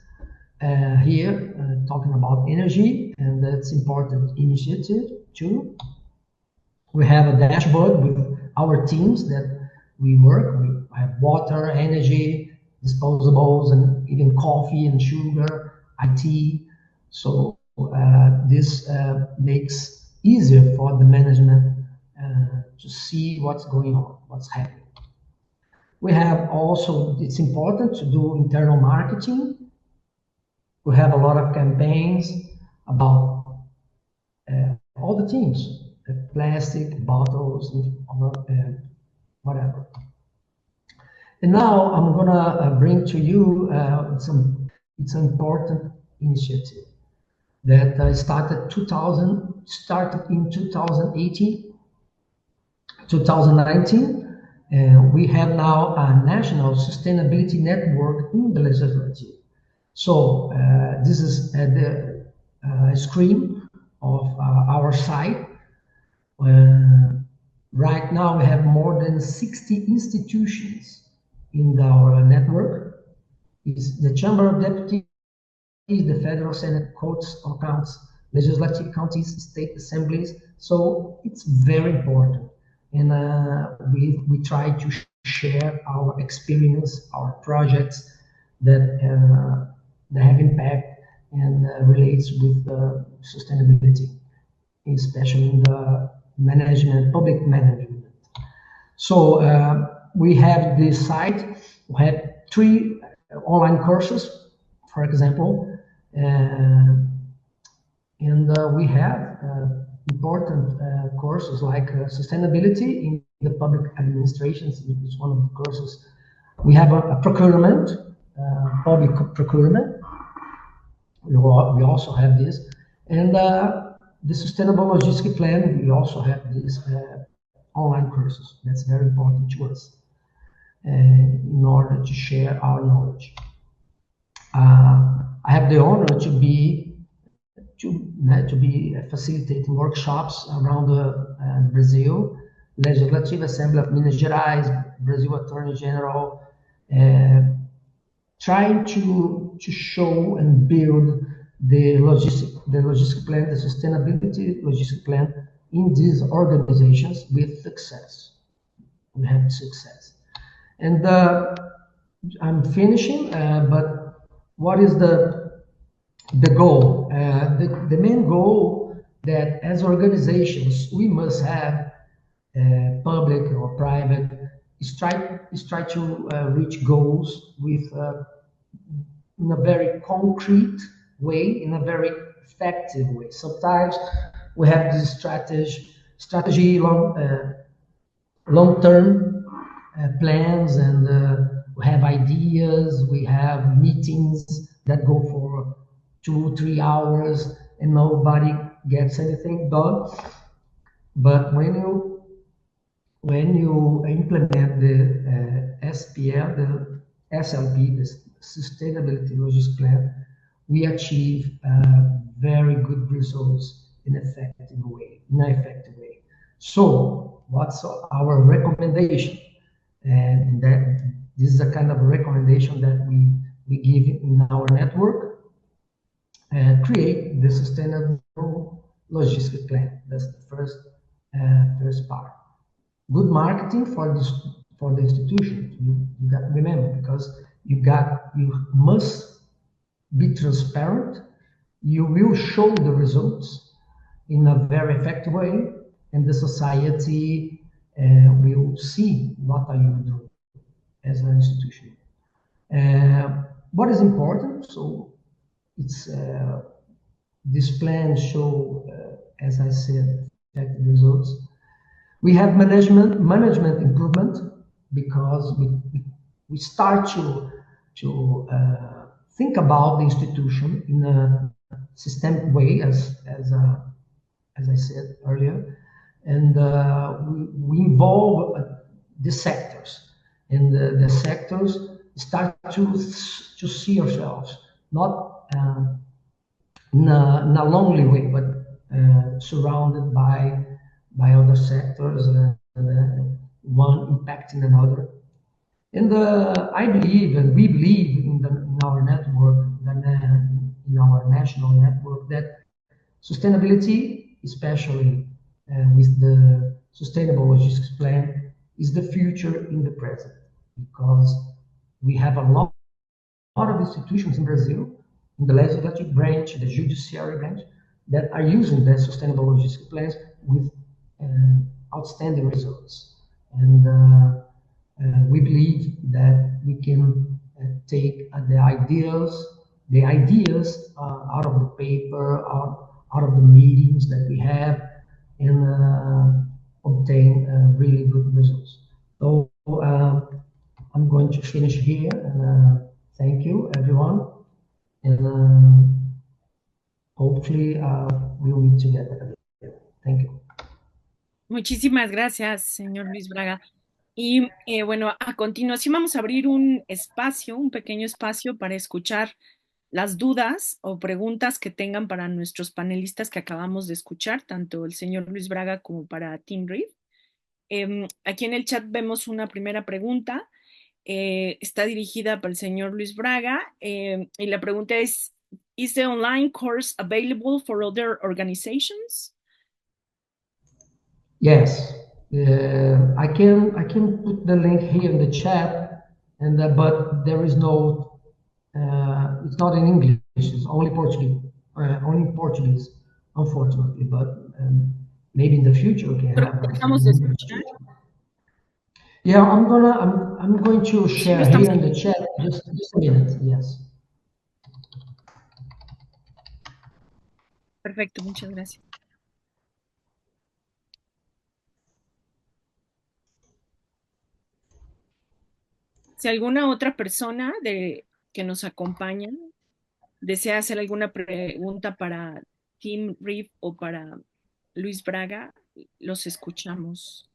here, talking about energy, and that's important initiative too. We have a dashboard with our teams that we work. We have water, energy, disposables, and even coffee and sugar, IT. So this makes easier for the management to see what's going on, what's happening. We have also, it's important to do internal marketing. We have a lot of campaigns about all the teams, plastic, bottles, whatever. And now I'm gonna bring to you it's an important initiative that started in 2018, 2019. We have now a national sustainability network in the legislature. So this is the screen of our site. Right now we have more than 60 institutions in our network. It's the Chamber of Deputies, the Federal Senate, Courts of Accounts, legislative counties, state assemblies. So it's very important. And we try to share our experience, our projects that have impact and relates with sustainability, especially in the management, public management. So we have this site. We have 3 online courses, for example, and we have important courses like sustainability in the public administrations. It's one of the courses. We have a procurement, public procurement. We also have this, and the sustainable logistics plan. We also have these online courses. That's very important to us in order to share our knowledge. I have the honor to be facilitating workshops around Brazil, Legislative Assembly of Minas Gerais, Brazil Attorney General, trying to show and build the logistic plan, the sustainability logistic plan in these organizations with success. We have success. And I'm finishing, but what is the goal? The main goal that as organizations we must have, public or private, is try to reach goals with in a very concrete way, in a very effective way. Sometimes we have this strategy long-term plans, and we have ideas, we have meetings that go for 2-3 hours and nobody gets anything done. But when you implement the SPL, the SLP, the Sustainability Logistics Plan, we achieve very good results in an effective way. So what's our recommendation? And that this is a kind of recommendation that we give in our network, and create the sustainable logistics plan. That's the first part. Good marketing for the institution. You got to remember, because you must be transparent. You will show the results. in a very effective way, and the society will see what are you doing as an institution. What is important? So it's this plan show, as I said, effective results. We have management improvement because we start to think about the institution in a systemic way, as I said earlier, and we involve the sectors, and the sectors start to see ourselves not in a lonely way, but surrounded by other sectors, one impacting another. And I believe, and we believe in our network, in our national network, that sustainability, especially with the Sustainable Logistics Plan, is the future in the present, because we have a lot of institutions in Brazil, in the legislative branch, the judiciary branch, that are using the Sustainable Logistics Plans with outstanding results. And we believe that we can take the ideas out of the paper, out of the meetings that we have, and obtain really good results. So I'm going to finish here, and thank you, everyone, and hopefully we'll meet together again. Thank you. Muchísimas gracias, señor Luis Braga. Y bueno, a continuación vamos a abrir un espacio, un pequeño espacio para escuchar las dudas o preguntas que tengan para nuestros panelistas que acabamos de escuchar, tanto el señor Luis Braga como para Team Reef. Aquí en el chat vemos una primera pregunta, está dirigida para el señor Luis Braga, y la pregunta es, ¿Is the online course available for other organizations? Yes, I can put the link here in the chat, and but there is no, it's not in English. It's only Portuguese, unfortunately. But maybe in the future we can have. Yeah, I'm going to share here in the chat. Just a minute. Yes. Perfecto, muchas gracias. Si alguna otra persona que nos acompaña desea hacer alguna pregunta para Team Reef o para Luis Braga, los escuchamos.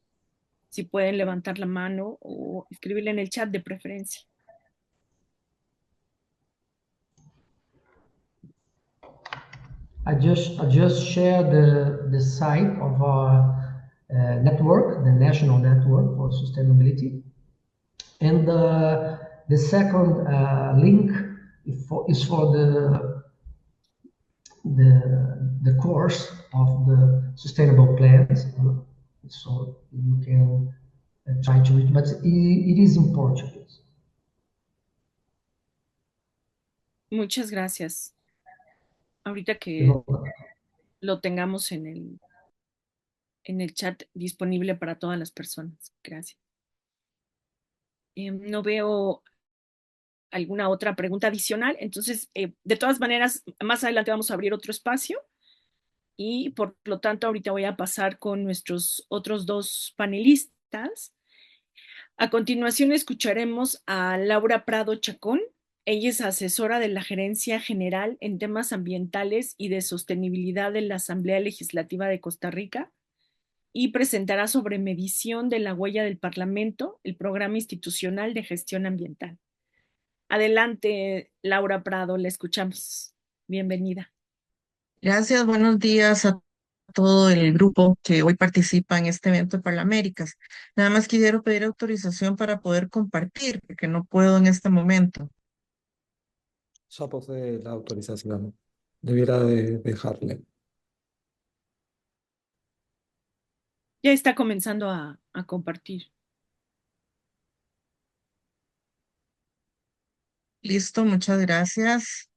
Si pueden levantar la mano o escribirle en el chat de preferencia. I just shared the site of our network, the National Network for Sustainability. And the second link is for the course of the sustainable plans. So you can try to read, but it is in Portuguese. Muchas gracias. Ahorita que lo tengamos en el chat disponible para todas las personas. Gracias. No veo alguna otra pregunta adicional, entonces, de todas maneras, más adelante vamos a abrir otro espacio y por lo tanto ahorita voy a pasar con nuestros otros dos panelistas. A continuación escucharemos a Laura Prado Chacón. Ella es asesora de la Gerencia General en temas ambientales y de sostenibilidad de la Asamblea Legislativa de Costa Rica y presentará sobre medición de la huella del Parlamento, el Programa Institucional de Gestión Ambiental. Adelante, Laura Prado, la escuchamos. Bienvenida. Gracias, buenos días a todo el grupo que hoy participa en este evento de Parlaméricas. Nada más quiero pedir autorización para poder compartir, porque no puedo en este momento. Ya posee la autorización. Debiera de dejarle. Ya está comenzando a compartir. Listo, muchas gracias.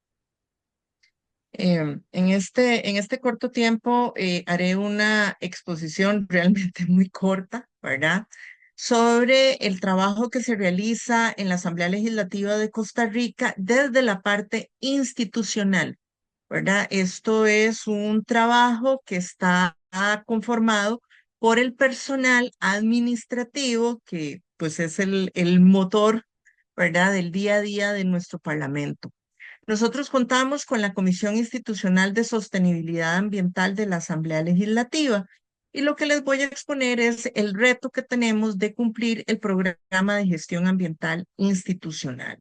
En este corto tiempo haré una exposición realmente muy corta, ¿verdad? Sobre el trabajo que se realiza en la Asamblea Legislativa de Costa Rica desde la parte institucional, ¿verdad? Esto es un trabajo que está conformado por el personal administrativo, que pues es el motor, ¿verdad? Del día a día de nuestro Parlamento. Nosotros contamos con la Comisión Institucional de Sostenibilidad Ambiental de la Asamblea Legislativa y lo que les voy a exponer es el reto que tenemos de cumplir el programa de gestión ambiental institucional.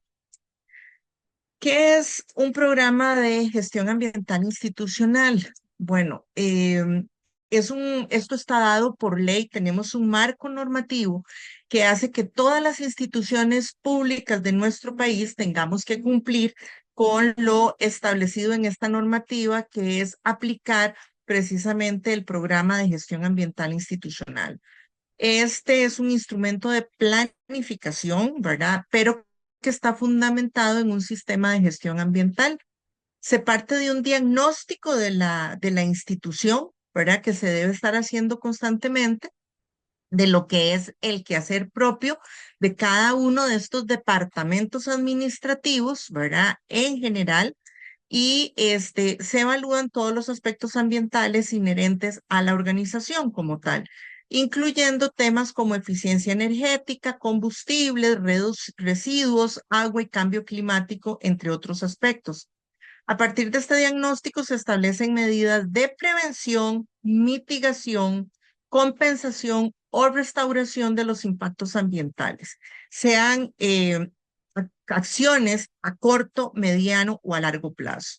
¿Qué es un programa de gestión ambiental institucional? Bueno, esto está dado por ley, tenemos un marco normativo que hace que todas las instituciones públicas de nuestro país tengamos que cumplir con lo establecido en esta normativa, que es aplicar precisamente el programa de gestión ambiental institucional. Este es un instrumento de planificación, ¿verdad? Pero que está fundamentado en un sistema de gestión ambiental. Se parte de un diagnóstico de la institución, ¿verdad? Que se debe estar haciendo constantemente de lo que es el quehacer propio de cada uno de estos departamentos administrativos, ¿verdad? En general, y se evalúan todos los aspectos ambientales inherentes a la organización como tal, incluyendo temas como eficiencia energética, combustibles, residuos, agua y cambio climático, entre otros aspectos. A partir de este diagnóstico se establecen medidas de prevención, mitigación, compensación o restauración de los impactos ambientales, sean acciones a corto, mediano o a largo plazo.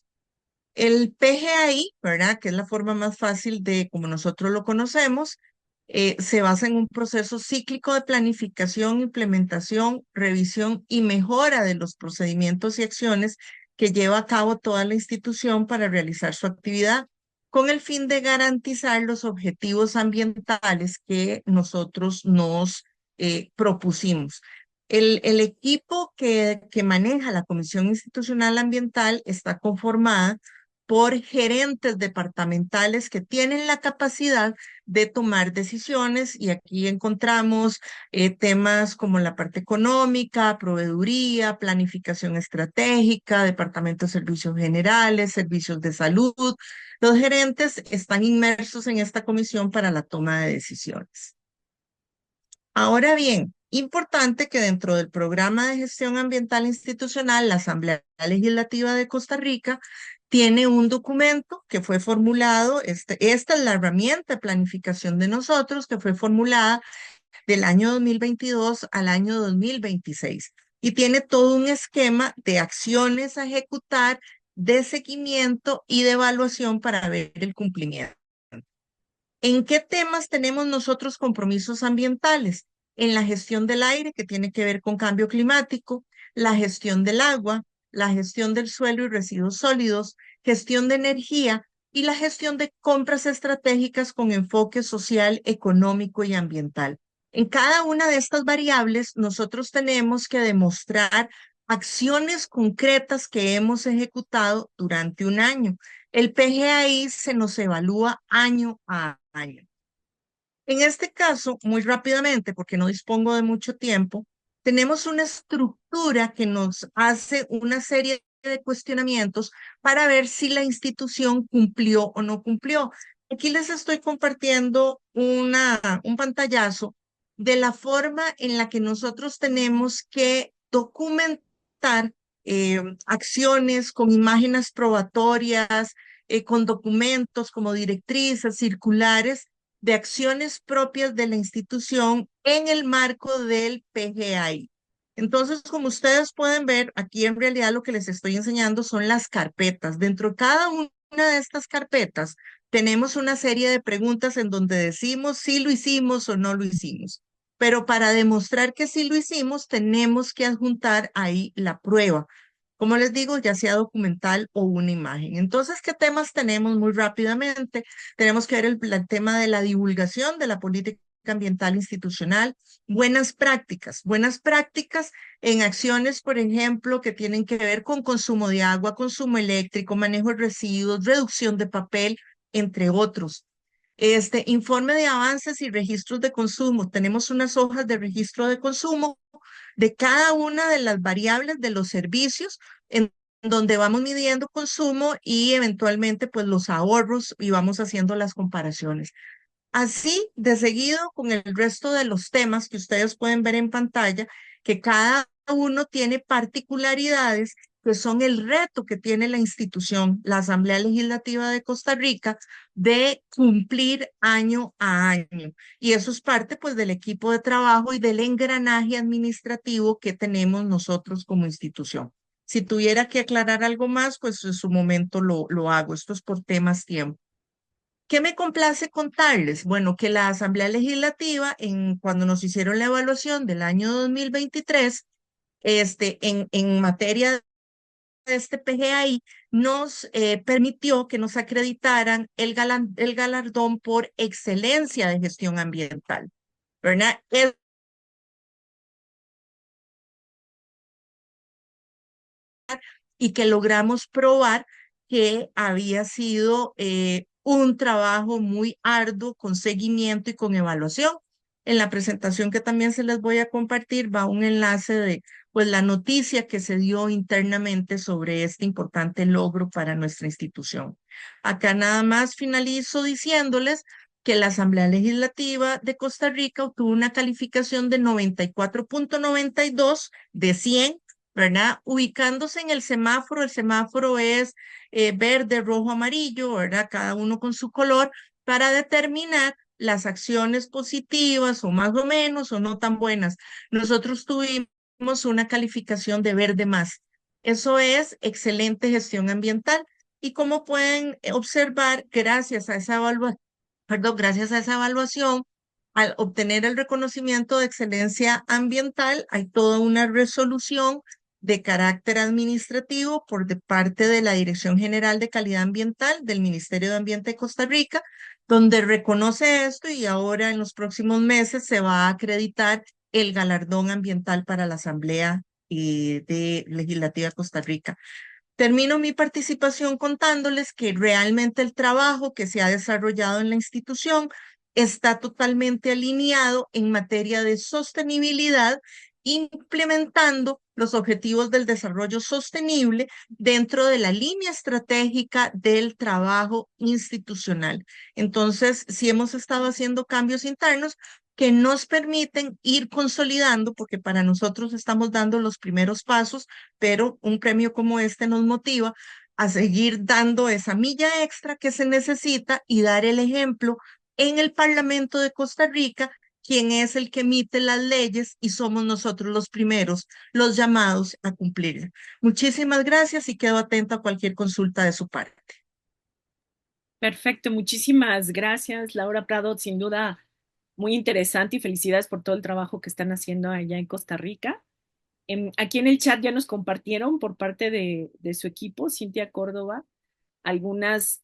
El PGI, ¿verdad? Que es la forma más fácil de como nosotros lo conocemos, se basa en un proceso cíclico de planificación, implementación, revisión y mejora de los procedimientos y acciones que lleva a cabo toda la institución para realizar su actividad, con el fin de garantizar los objetivos ambientales que nosotros nos propusimos. El equipo que maneja la Comisión Institucional Ambiental está conformada por gerentes departamentales que tienen la capacidad de tomar decisiones, y aquí encontramos temas como la parte económica, proveeduría, planificación estratégica, departamento de servicios generales, servicios de salud. Los gerentes están inmersos en esta comisión para la toma de decisiones. Ahora bien, importante que dentro del programa de gestión ambiental institucional, la Asamblea Legislativa de Costa Rica tiene un documento que fue formulado, esta es la herramienta de planificación de nosotros, que fue formulada del año 2022 al año 2026 y tiene todo un esquema de acciones a ejecutar, de seguimiento y de evaluación para ver el cumplimiento. ¿En qué temas tenemos nosotros compromisos ambientales? En la gestión del aire, que tiene que ver con cambio climático, la gestión del agua, la gestión del suelo y residuos sólidos, gestión de energía y la gestión de compras estratégicas con enfoque social, económico y ambiental. En cada una de estas variables, nosotros tenemos que demostrar acciones concretas que hemos ejecutado durante un año. El PGI se nos evalúa año a año. En este caso, muy rápidamente, porque no dispongo de mucho tiempo, tenemos una estructura que nos hace una serie de cuestionamientos para ver si la institución cumplió o no cumplió. Aquí les estoy compartiendo un pantallazo de la forma en la que nosotros tenemos que documentar acciones con imágenes probatorias, con documentos como directrices, circulares de acciones propias de la institución en el marco del PGI. Entonces, como ustedes pueden ver, aquí en realidad lo que les estoy enseñando son las carpetas. Dentro de cada una de estas carpetas tenemos una serie de preguntas en donde decimos si lo hicimos o no lo hicimos. Pero para demostrar que sí lo hicimos, tenemos que adjuntar ahí la prueba. Como les digo, ya sea documental o una imagen. Entonces, ¿qué temas tenemos muy rápidamente? Tenemos que ver el tema de la divulgación de la política política ambiental institucional, buenas prácticas en acciones, por ejemplo, que tienen que ver con consumo de agua, consumo eléctrico, manejo de residuos, reducción de papel, entre otros. Informe de avances y registros de consumo. Tenemos unas hojas de registro de consumo de cada una de las variables de los servicios en donde vamos midiendo consumo y eventualmente pues los ahorros y vamos haciendo las comparaciones. Así, de seguido, con el resto de los temas que ustedes pueden ver en pantalla, que cada uno tiene particularidades que son el reto que tiene la institución, la Asamblea Legislativa de Costa Rica, de cumplir año a año. Y eso es parte, pues, del equipo de trabajo y del engranaje administrativo que tenemos nosotros como institución. Si tuviera que aclarar algo más, pues en su momento lo hago. Esto es por temas tiempo. ¿Qué me complace contarles? Bueno, que la Asamblea Legislativa, cuando nos hicieron la evaluación del año 2023, en materia de este PGI, nos permitió que nos acreditaran el galardón por excelencia de gestión ambiental, ¿verdad? Y que logramos probar que había sido un trabajo muy arduo con seguimiento y con evaluación. En la presentación que también se les voy a compartir va un enlace de pues, la noticia que se dio internamente sobre este importante logro para nuestra institución. Acá nada más finalizo diciéndoles que la Asamblea Legislativa de Costa Rica obtuvo una calificación de 94.92 de 100, ¿verdad? Ubicándose en el semáforo es verde, rojo, amarillo, ¿verdad? Cada uno con su color para determinar las acciones positivas o más o menos o no tan buenas. Nosotros tuvimos una calificación de verde más. Eso es excelente gestión ambiental y como pueden observar, gracias a esa evaluación, al obtener el reconocimiento de excelencia ambiental, hay toda una resolución de carácter administrativo por de parte de la Dirección General de Calidad Ambiental del Ministerio de Ambiente de Costa Rica, donde reconoce esto y ahora en los próximos meses se va a acreditar el galardón ambiental para la Asamblea Legislativa de Costa Rica. Termino mi participación contándoles que realmente el trabajo que se ha desarrollado en la institución está totalmente alineado en materia de sostenibilidad, implementando los objetivos del desarrollo sostenible dentro de la línea estratégica del trabajo institucional. Entonces, sí hemos estado haciendo cambios internos que nos permiten ir consolidando, porque para nosotros estamos dando los primeros pasos, pero un premio como este nos motiva a seguir dando esa milla extra que se necesita y dar el ejemplo en el Parlamento de Costa Rica, quien es el que emite las leyes y somos nosotros los primeros, los llamados a cumplirlas. Muchísimas gracias y quedo atenta a cualquier consulta de su parte. Perfecto, muchísimas gracias, Laura Prado, sin duda muy interesante y felicidades por todo el trabajo que están haciendo allá en Costa Rica. Aquí en el chat ya nos compartieron por parte de su equipo, Cintia Córdoba, algunas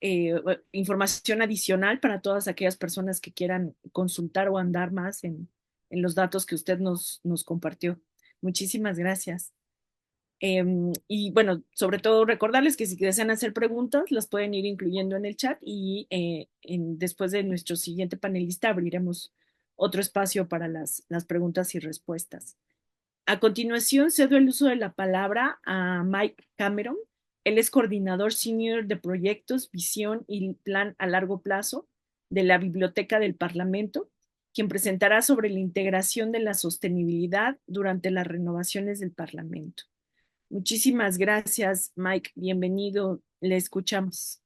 información adicional para todas aquellas personas que quieran consultar o andar más en los datos que usted nos compartió. Muchísimas gracias. Y bueno, sobre todo recordarles que si desean hacer preguntas, las pueden ir incluyendo en el chat y después de nuestro siguiente panelista abriremos otro espacio para las preguntas y respuestas. A continuación, cedo el uso de la palabra a Mike Cameron. Él es coordinador senior de proyectos, visión y plan a largo plazo de la Biblioteca del Parlamento, quien presentará sobre la integración de la sostenibilidad durante las renovaciones del Parlamento. Muchísimas gracias, Mike. Bienvenido. Le escuchamos.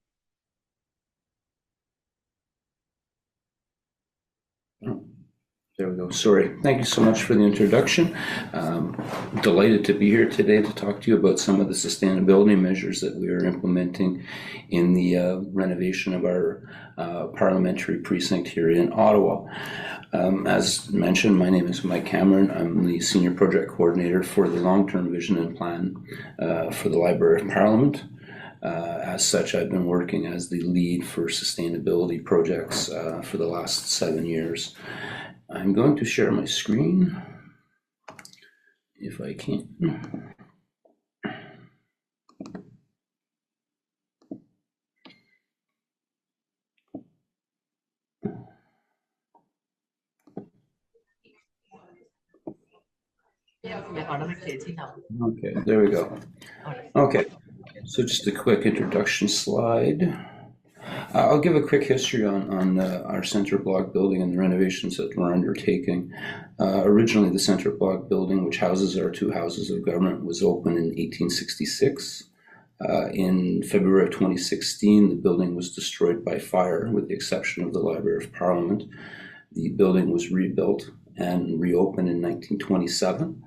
There we go. Sorry. Thank you so much for the introduction. Delighted to be here today to talk to you about some of the sustainability measures that we are implementing in the renovation of our parliamentary precinct here in Ottawa. As mentioned, my name is Mike Cameron. I'm the Senior Project Coordinator for the Long-Term Vision and Plan for the Library of Parliament. As such, I've been working as the lead for sustainability projects for the last 7 years. I'm going to share my screen if I can. Okay, there we go. Okay, so just a quick introduction slide. I'll give a quick history on our center block building and the renovations that we're undertaking. Originally, the center block building, which houses our two houses of government, was opened in 1866. In February of 2016, the building was destroyed by fire, with the exception of the Library of Parliament. The building was rebuilt and reopened in 1927.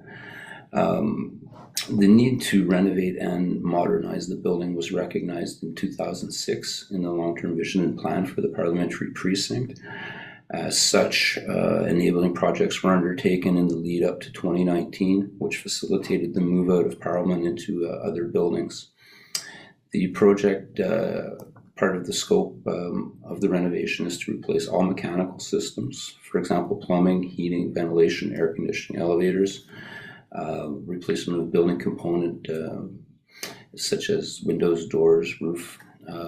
The need to renovate and modernize the building was recognized in 2006 in the long-term vision and plan for the parliamentary precinct. As such, enabling projects were undertaken in the lead up to 2019, which facilitated the move out of Parliament into other buildings. The project, part of the scope of the renovation, is to replace all mechanical systems, for example, plumbing, heating, ventilation, air conditioning, elevators, replacement of building component such as windows, doors, roof,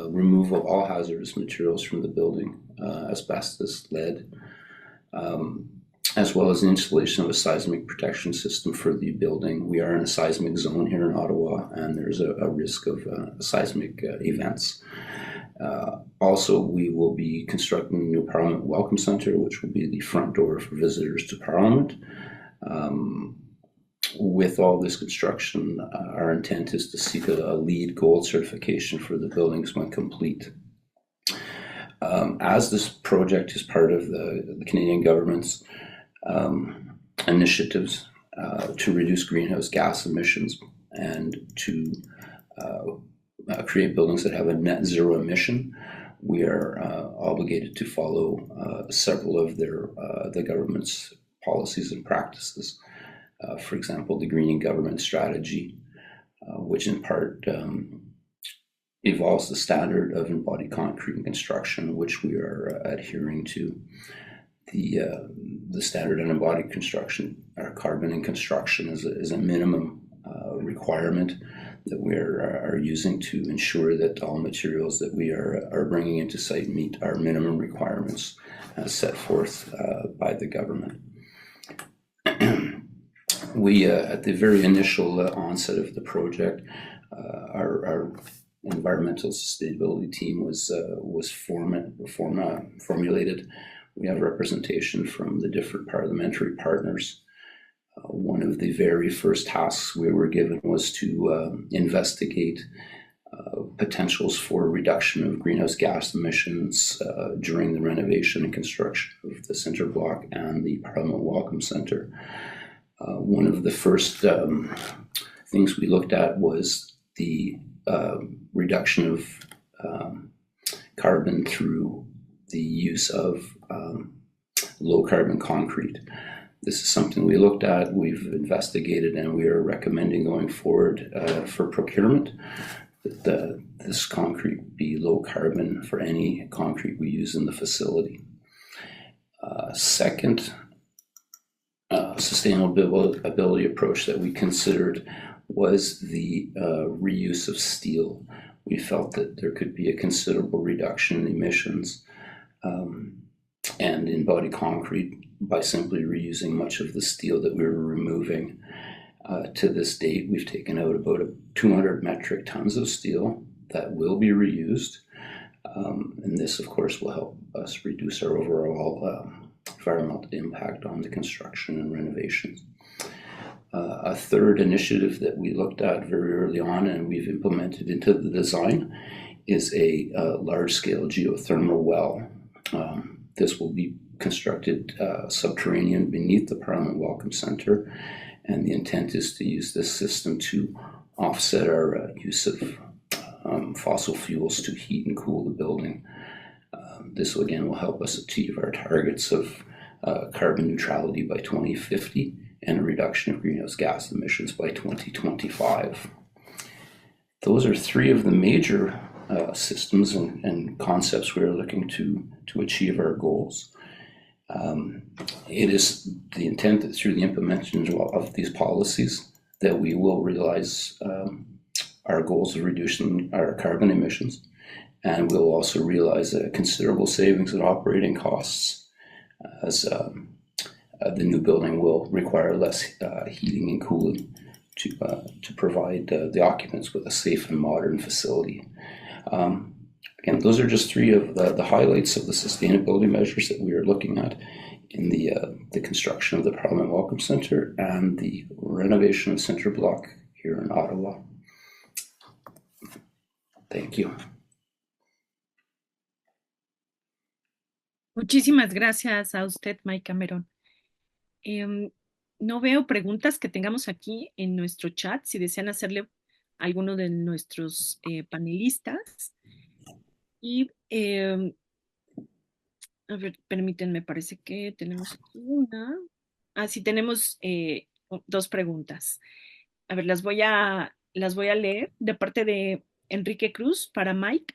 removal of all hazardous materials from the building, asbestos, lead, as well as the installation of a seismic protection system for the building. We are in a seismic zone here in Ottawa, and there's a risk of seismic events. Also, we will be constructing a new Parliament Welcome Centre, which will be the front door for visitors to Parliament. With all this construction, our intent is to seek a LEED Gold certification for the buildings when complete. As this project is part of the Canadian government's initiatives to reduce greenhouse gas emissions and to create buildings that have a net zero emission, we are obligated to follow several of the government's policies and practices. For example, the Greening Government Strategy, which in part evolves the standard of embodied concrete in construction, which we are adhering to. The standard on embodied construction, or carbon in construction, is a minimum requirement that we are using to ensure that all materials that we are bringing into site meet our minimum requirements as set forth by the government. We, at the very initial onset of the project, our environmental sustainability team was formulated. We have representation from the different parliamentary partners. One of the very first tasks we were given was to investigate potentials for reduction of greenhouse gas emissions during the renovation and construction of the center block and the Parliament Welcome Centre. One of the first things we looked at was the reduction of carbon through the use of low carbon concrete. This is something we looked at, we've investigated, and we are recommending going forward for procurement that this concrete be low carbon for any concrete we use in the facility. Second, sustainability approach that we considered was the reuse of steel. We felt that there could be a considerable reduction in emissions and embodied concrete by simply reusing much of the steel that we were removing. To this date, we've taken out about 200 metric tons of steel that will be reused. And this, of course, will help us reduce our overall environmental impact on the construction and renovations. A third initiative that we looked at very early on and we've implemented into the design is a large-scale geothermal well. This will be constructed subterranean beneath the Parliament Welcome Centre, and the intent is to use this system to offset our use of fossil fuels to heat and cool the building. This again will help us achieve our targets of carbon neutrality by 2050 and a reduction of greenhouse gas emissions by 2025. Those are three of the major systems and concepts we are looking to achieve our goals. It is the intent that through the implementation of these policies that we will realize our goals of reducing our carbon emissions, and we'll also realize considerable savings in operating costs as the new building will require less heating and cooling to provide the occupants with a safe and modern facility. Again, those are just three of the highlights of the sustainability measures that we are looking at in the construction of the Parliament Welcome Center and the renovation of Center Block here in Ottawa. Thank you. Muchísimas gracias a usted, Mike Cameron. No veo preguntas que tengamos aquí en nuestro chat. Si desean hacerle a alguno de nuestros panelistas. Y, a ver, permítanme, parece que tenemos aquí una. Sí, tenemos dos preguntas. A ver, las voy a leer de parte de Enrique Cruz para Mike.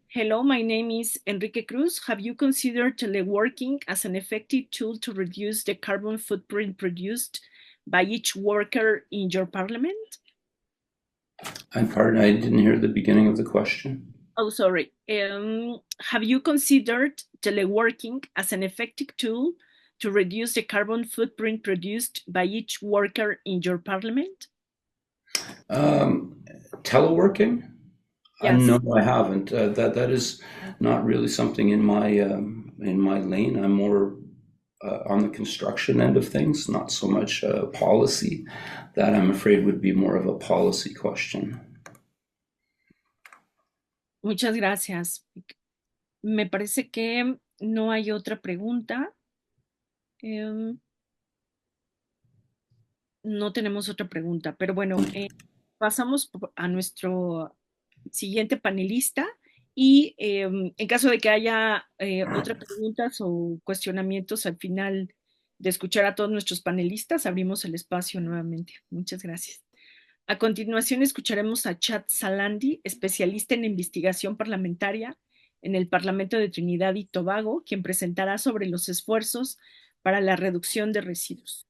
Hello, my name is Enrique Cruz. Have you considered teleworking as an effective tool to reduce the carbon footprint produced by each worker in your parliament? I'm pardon, I didn't hear the beginning of the question. Oh, sorry. Have you considered teleworking as an effective tool to reduce the carbon footprint produced by each worker in your parliament? Teleworking? Yes. No, I haven't. That is not really something in my lane. I'm more on the construction end of things, not so much policy. That I'm afraid would be more of a policy question. Muchas gracias. Me parece que no hay otra pregunta. No tenemos otra pregunta, pero bueno, pasamos a nuestro siguiente panelista y en caso de que haya otras preguntas o cuestionamientos al final de escuchar a todos nuestros panelistas, abrimos el espacio nuevamente. Muchas gracias. A continuación escucharemos a Chad Salandi, especialista en investigación parlamentaria en el Parlamento de Trinidad y Tobago, quien presentará sobre los esfuerzos para la reducción de residuos.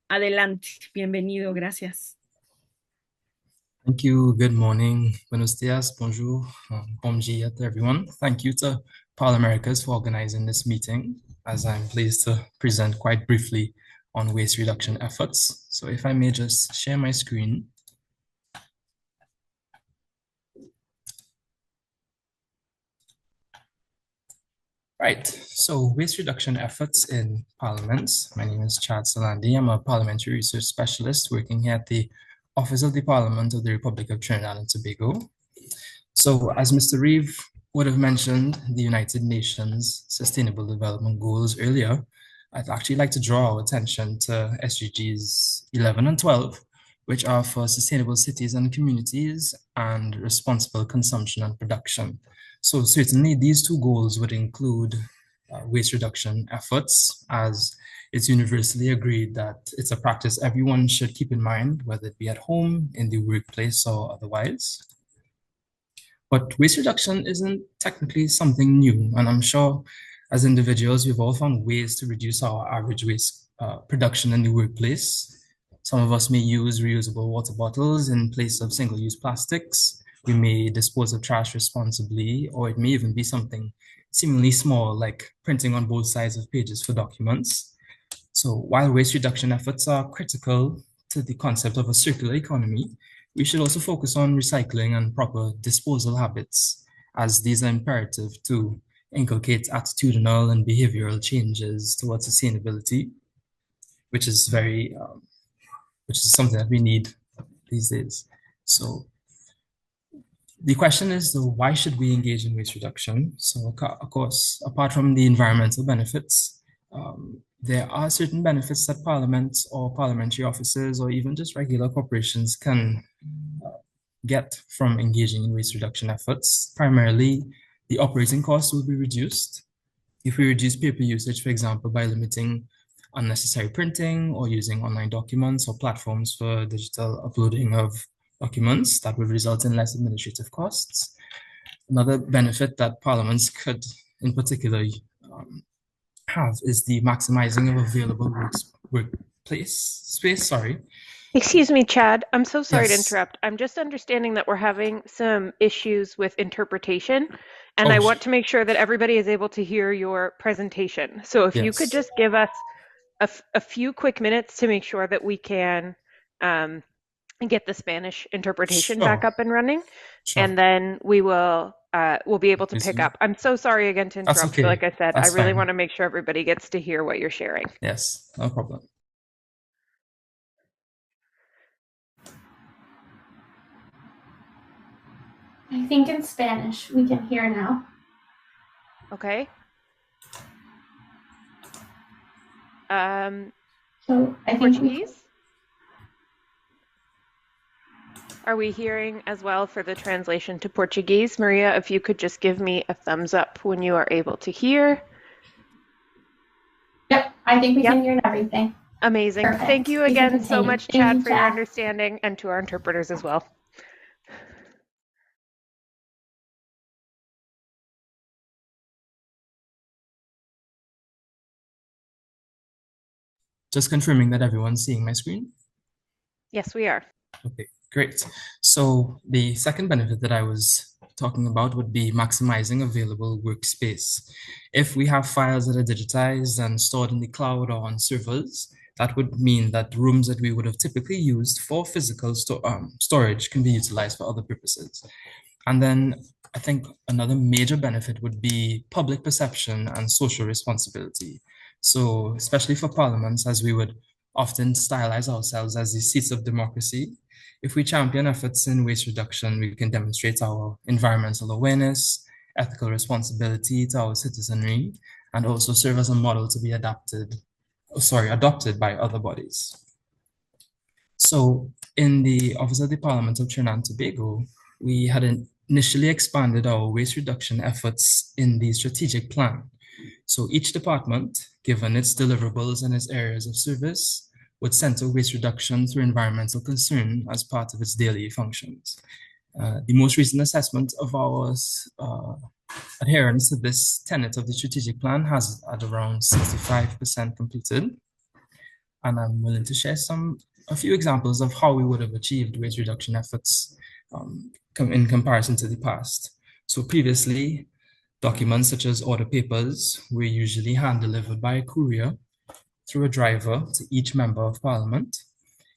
Adelante, bienvenido, gracias. Thank you. Good morning. Buenos dias. Bonjour. Bon dia to everyone. Thank you to Parliamericas for organizing this meeting, as I'm pleased to present quite briefly on waste reduction efforts. So if I may just share my screen. Right, so waste reduction efforts in parliaments. My name is Chad Salandi. I'm a parliamentary research specialist working here at the Office of the Parliament of the Republic of Trinidad and Tobago. So as Mr. Reeve would have mentioned the United Nations Sustainable Development Goals earlier, I'd actually like to draw our attention to SDGs 11 and 12, which are for sustainable cities and communities and responsible consumption and production. So certainly these two goals would include waste reduction efforts, as it's universally agreed that it's a practice everyone should keep in mind, whether it be at home, in the workplace, or otherwise. But waste reduction isn't technically something new, and I'm sure as individuals, we've all found ways to reduce our average waste production in the workplace. Some of us may use reusable water bottles in place of single-use plastics. We may dispose of trash responsibly, or it may even be something seemingly small, like printing on both sides of pages for documents. So while waste reduction efforts are critical to the concept of a circular economy, we should also focus on recycling and proper disposal habits, as these are imperative to inculcate attitudinal and behavioral changes towards sustainability, which is something that we need these days. So the question is, though, why should we engage in waste reduction? So of course, apart from the environmental benefits, there are certain benefits that parliaments or parliamentary offices or even just regular corporations can get from engaging in waste reduction efforts. Primarily, the operating costs will be reduced. If we reduce paper usage, for example, by limiting unnecessary printing or using online documents or platforms for digital uploading of documents, that would result in less administrative costs. Another benefit that parliaments could, in particular, have is the maximizing of available workplace space. Sorry. Excuse me, Chad. I'm so sorry to Yes. interrupt. I'm just understanding that we're having some issues with interpretation, and Oh, I want to make sure that everybody is able to hear your presentation. So if you could yes. just give us a few quick minutes to make sure that we can get the Spanish interpretation back Sure. up and running, Sure. and then we'll be able to pick Resume. up. I'm so sorry again to That's interrupt, but okay. like I said, I That's really fine. want to make sure everybody gets to hear what you're sharing. Yes, no problem. I think in Spanish we can hear now. Okay. So I think Portuguese? Are we hearing as well for the translation to Portuguese? Maria, if you could just give me a thumbs up when you are able to hear. Yep, I think we Yep. can hear everything. Amazing. Perfect. Thank you We can again so continue. much, Thank Chad, you, for your Chad. understanding, and to our interpreters as well. Just confirming that everyone's seeing my screen. Yes, we are. Okay, great. So the second benefit that I was talking about would be maximizing available workspace. If we have files that are digitized and stored in the cloud or on servers, that would mean that rooms that we would have typically used for physical storage can be utilized for other purposes. And then I think another major benefit would be public perception and social responsibility. So especially for parliaments, as we would often stylize ourselves as the seats of democracy, if we champion efforts in waste reduction, we can demonstrate our environmental awareness, ethical responsibility to our citizenry, and also serve as a model to be adopted by other bodies. So in the Office of the Parliament of Trinidad and Tobago, we had initially expanded our waste reduction efforts in the strategic plan. So each department, given its deliverables and its areas of service, would center waste reduction through environmental concern as part of its daily functions. The most recent assessment of our adherence to this tenet of the strategic plan has at around 65% completed. And I'm willing to share a few examples of how we would have achieved waste reduction efforts in comparison to the past. So previously, documents such as order papers were usually hand-delivered by a courier through a driver to each member of parliament.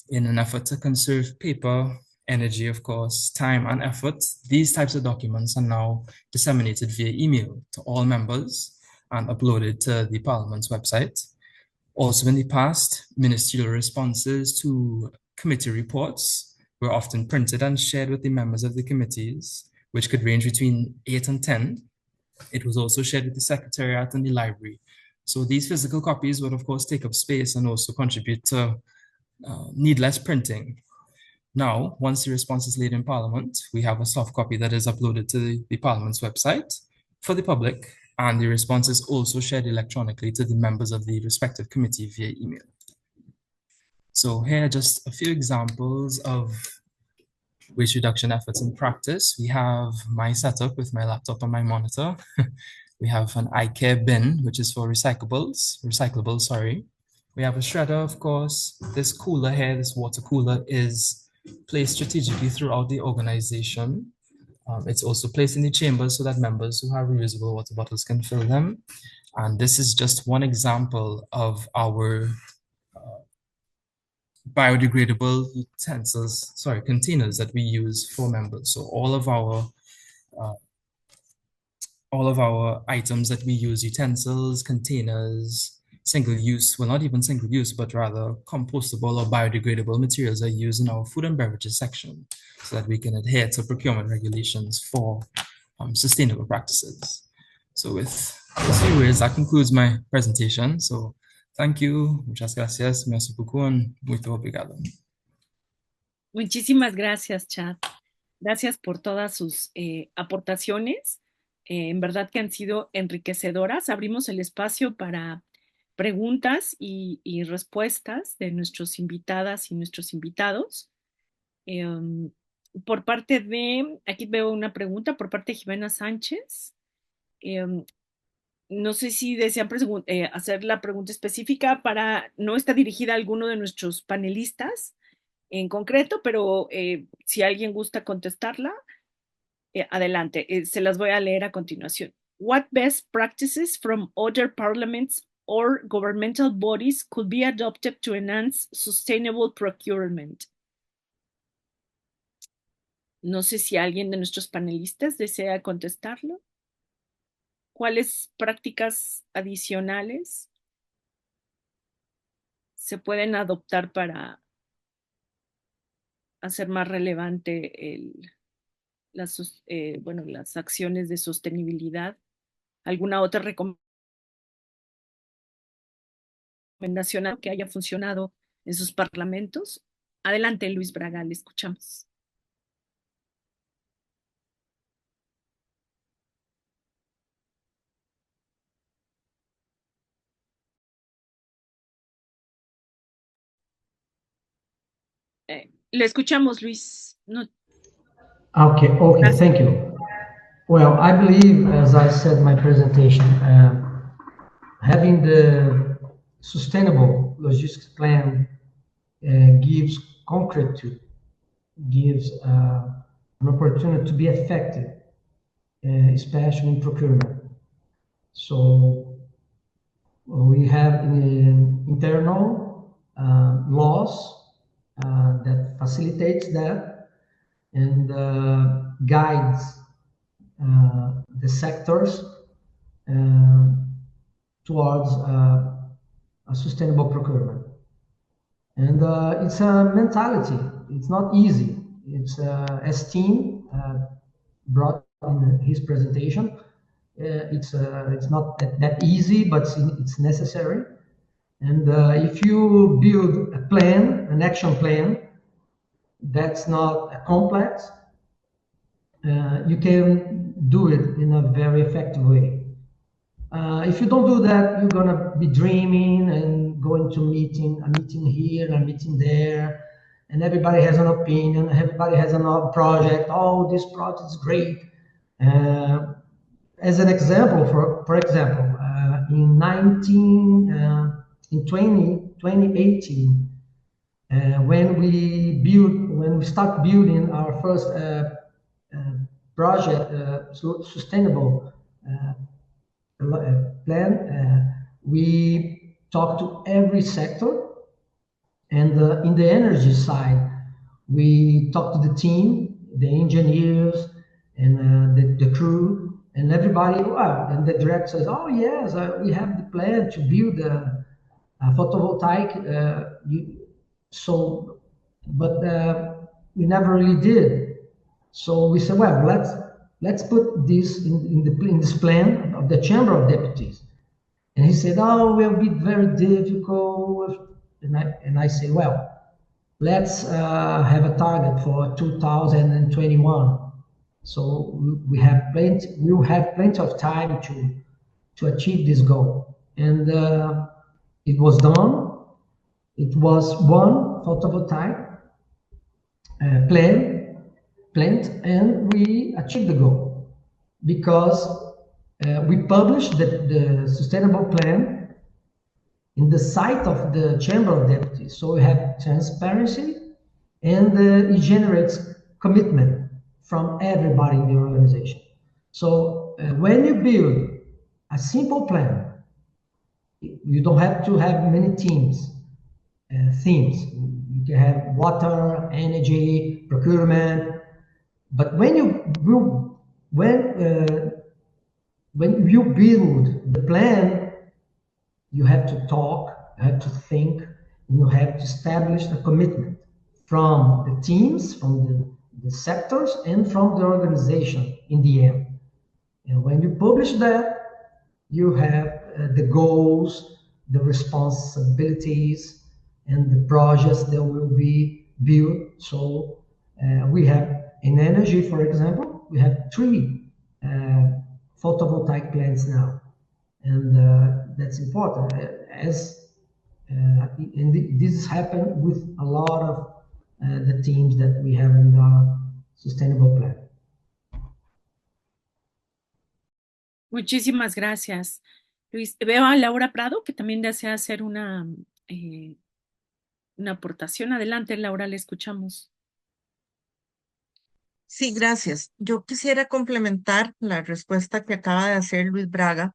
In an effort to conserve paper, energy, of course, time and effort, these types of documents are now disseminated via email to all members and uploaded to the parliament's website. Also in the past, ministerial responses to committee reports were often printed and shared with the members of the committees, which could range between 8 and 10. It was also shared with the secretariat and the library. So these physical copies would of course take up space and also contribute to needless printing. Now, once the response is laid in Parliament, we have a soft copy that is uploaded to the Parliament's website for the public, and the response is also shared electronically to the members of the respective committee via email. So here are just a few examples of waste reduction efforts in practice. We have my setup with my laptop and my monitor. We have an iCare bin, which is for recyclables, sorry. We have a shredder, of course. This cooler here, this water cooler, is placed strategically throughout the organization. It's also placed in the chambers so that members who have reusable water bottles can fill them. And this is just one example of our biodegradable containers that we use for members. So all of our items that we use, utensils, containers, single use, well, not even single use, but rather compostable or biodegradable materials are used in our food and beverages section so that we can adhere to procurement regulations for sustainable practices. So with these few words, that concludes my presentation. So thank you, muchas gracias, merci beaucoup, and muito obrigado. Muchísimas gracias, Chad. Gracias por todas sus aportaciones. En verdad que han sido enriquecedoras. Abrimos el espacio para preguntas y respuestas de nuestros invitadas y nuestros invitados. Por parte de, aquí veo una pregunta por parte de Jimena Sánchez. No sé si desean hacer la pregunta específica no está dirigida a alguno de nuestros panelistas en concreto, pero si alguien gusta contestarla, adelante, se las voy a leer a continuación. What best practices from other parliaments or governmental bodies could be adopted to enhance sustainable procurement? No sé si alguien de nuestros panelistas desea contestarlo. ¿Cuáles prácticas adicionales se pueden adoptar para hacer más relevante las acciones de sostenibilidad? ¿Alguna otra recomendación que haya funcionado en sus parlamentos? Adelante, Luis Braga, le escuchamos. Le escuchamos, Luis. No. Okay, thank you. Well, I believe, as I said in my presentation, having the sustainable logistics plan gives an opportunity to be effective, especially in procurement. So we have internal laws that facilitates that and guides the sectors towards a sustainable procurement. And it's a mentality. It's not easy. It's as Tim brought in his presentation. It's not that easy, but it's necessary. And if you build a plan, an action plan, that's not complex, you can do it in a very effective way. If you don't do that, you're gonna be dreaming and going to a meeting here, a meeting there, and everybody has an opinion, everybody has another project. Oh, this project is great. As an example, for example, in 2018, when we start building our first project, sustainable plan, we talk to every sector, and in the energy side, we talk to the team, the engineers, and the crew, and everybody. Wow, and the director says, "Oh yes, we have the plan to build a photovoltaic." But we never really did. So we said, well, let's put this in this plan of the Chamber of Deputies. And he said, oh, it will be very difficult. And I say, well, let's have a target for 2021. So we'll have plenty of time to achieve this goal. And it was done. It was one photovoltaic plant, and we achieved the goal because we published the sustainable plan in the site of the Chamber of Deputies. So we have transparency, and it generates commitment from everybody in the organization. So when you build a simple plan, you don't have to have many themes. You can have water, energy, procurement. But when you build the plan, you have to talk, you have to think, and you have to establish a commitment from the teams, from the sectors, and from the organization in the end. And when you publish that, you have the goals, the responsibilities, and the projects that will be built. So we have in energy, for example, we have 3 photovoltaic plants now, and that's important. And this happened with a lot of the teams that we have in the sustainable plan. Muchísimas gracias. Luis, veo a Laura Prado, que también desea hacer una aportación. Adelante, Laura, le escuchamos. Sí, gracias. Yo quisiera complementar la respuesta que acaba de hacer Luis Braga.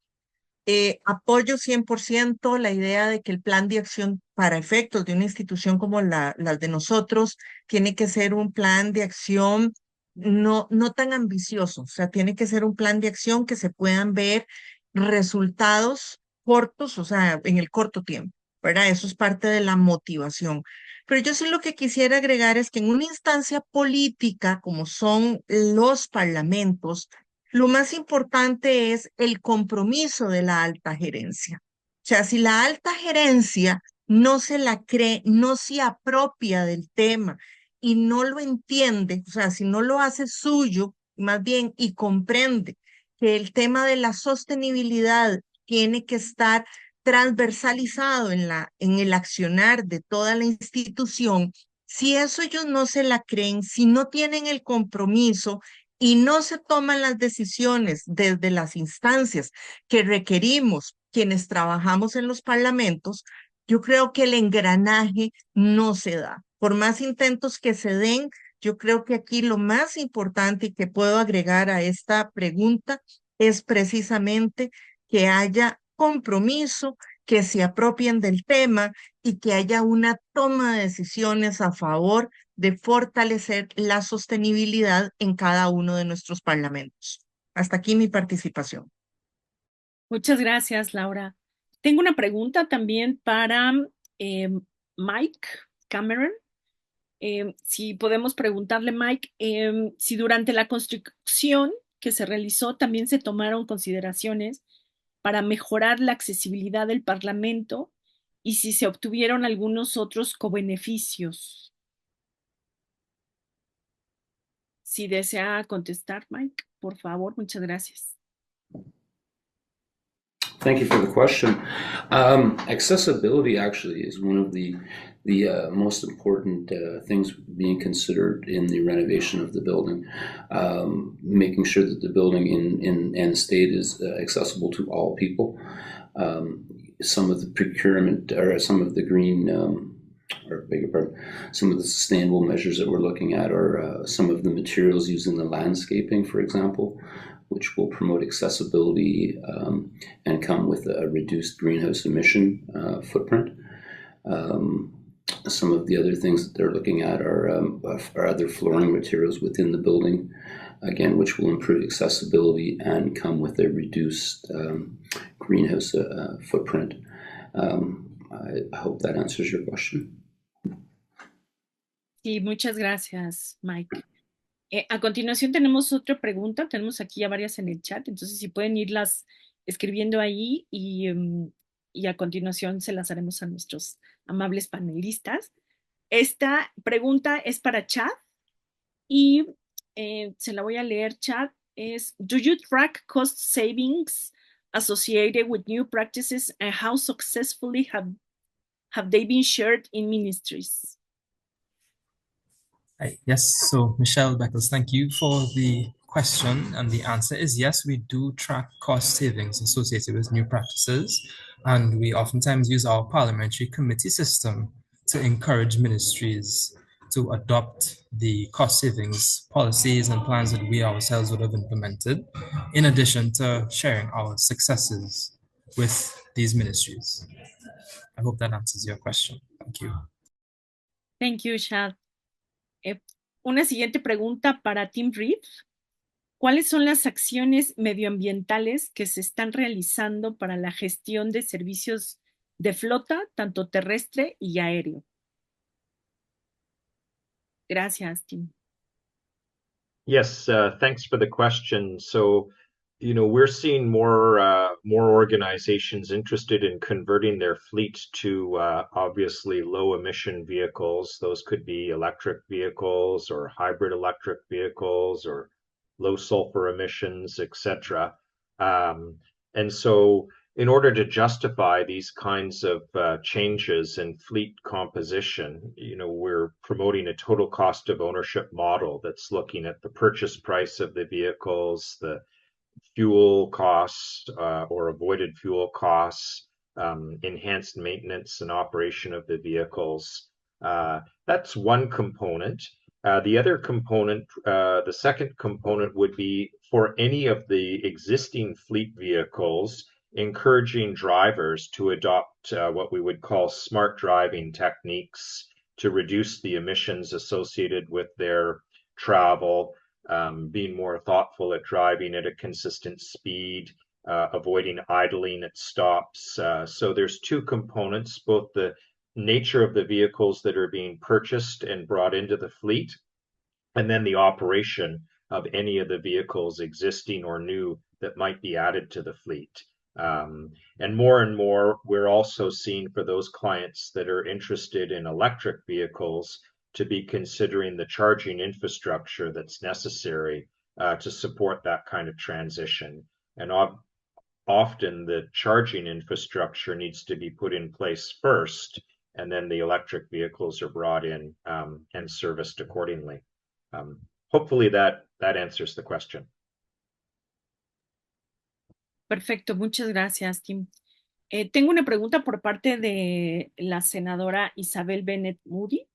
Apoyo 100% la idea de que el plan de acción para efectos de una institución como las de nosotros tiene que ser un plan de acción no tan ambicioso, o sea, tiene que ser un plan de acción que se puedan ver resultados cortos, o sea, en el corto tiempo, ¿verdad? Eso es parte de la motivación. Pero yo sí lo que quisiera agregar es que en una instancia política como son los parlamentos, lo más importante es el compromiso de la alta gerencia. O sea, si la alta gerencia no se la cree, no se apropia del tema y no lo entiende, o sea, si no lo hace suyo, más bien, y comprende que el tema de la sostenibilidad tiene que estar transversalizado en el accionar de toda la institución, si eso ellos no se la creen, si no tienen el compromiso y no se toman las decisiones desde las instancias que requerimos quienes trabajamos en los parlamentos, yo creo que el engranaje no se da. Por más intentos que se den, yo creo que aquí lo más importante que puedo agregar a esta pregunta es precisamente que haya compromiso, que se apropien del tema y que haya una toma de decisiones a favor de fortalecer la sostenibilidad en cada uno de nuestros parlamentos. Hasta aquí mi participación. Muchas gracias, Laura. Tengo una pregunta también para Mike Cameron. Si podemos preguntarle, Mike, si durante la construcción que se realizó también se tomaron consideraciones para mejorar la accesibilidad del Parlamento y si se obtuvieron algunos otros cobeneficios. Si desea contestar, Mike, por favor, muchas gracias. Thank you for the question. Accessibility actually is one of the most important things being considered in the renovation of the building. Making sure that the building in state is accessible to all people. Some of the procurement or some of the green some of the sustainable measures that we're looking at are some of the materials used in the landscaping, for example, which will promote accessibility and come with a reduced greenhouse emission footprint. Some of the other things that they're looking at are other flooring materials within the building, again, which will improve accessibility and come with a reduced greenhouse footprint. I hope that answers your question. Sí, muchas gracias, Mike. A continuación tenemos otra pregunta, tenemos aquí ya varias en el chat, entonces si pueden irlas escribiendo ahí y a continuación se las haremos a nuestros amables panelistas. Esta pregunta es para Chad y se la voy a leer, Chad. Do you track cost savings associated with new practices and how successfully have they been shared in ministries? Yes, so Michelle Beckles, thank you for the question. And the answer is yes, we do track cost savings associated with new practices. And we oftentimes use our parliamentary committee system to encourage ministries to adopt the cost savings policies and plans that we ourselves would have implemented, in addition to sharing our successes with these ministries. I hope that answers your question. Thank you. Thank you, Chad. Una siguiente pregunta para Tim Reeve. ¿Cuáles son las acciones medioambientales que se están realizando para la gestión de servicios de flota, tanto terrestre y aéreo? Gracias, Tim. Yes, thanks for the question. So, we're seeing more organizations interested in converting their fleet to obviously low emission vehicles. Those could be electric vehicles or hybrid electric vehicles or low sulfur emissions, etc. And so in order to justify these kinds of changes in fleet composition, we're promoting a total cost of ownership model that's looking at the purchase price of the vehicles, the fuel costs or avoided fuel costs, enhanced maintenance and operation of the vehicles. That's one component. The other component, the second component would be for any of the existing fleet vehicles, encouraging drivers to adopt what we would call smart driving techniques to reduce the emissions associated with their travel, being more thoughtful at driving at a consistent speed, avoiding idling at stops. So there's two components, both the nature of the vehicles that are being purchased and brought into the fleet, and then the operation of any of the vehicles existing or new that might be added to the fleet. And more, we're also seeing for those clients that are interested in electric vehicles to be considering the charging infrastructure that's necessary to support that kind of transition. And often the charging infrastructure needs to be put in place first, and then the electric vehicles are brought in and serviced accordingly. Hopefully that answers the question. Perfecto, muchas gracias, Tim. Tengo una pregunta por parte de la senadora Isabel Bennett Moody.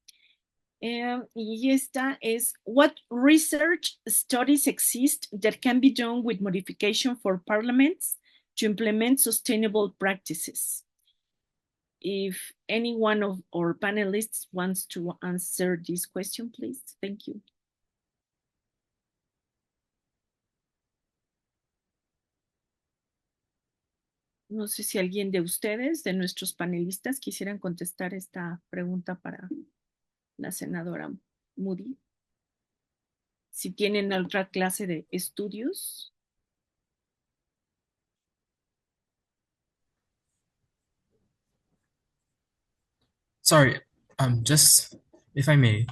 Y esta es, what research studies exist that can be done with modification for parliaments to implement sustainable practices? If any one of our panelists wants to answer this question, please. Thank you. No sé si alguien de ustedes, de nuestros panelistas, quisieran contestar esta pregunta para la senadora Moody. Si tienen otra clase de estudios. Sorry, just if I may,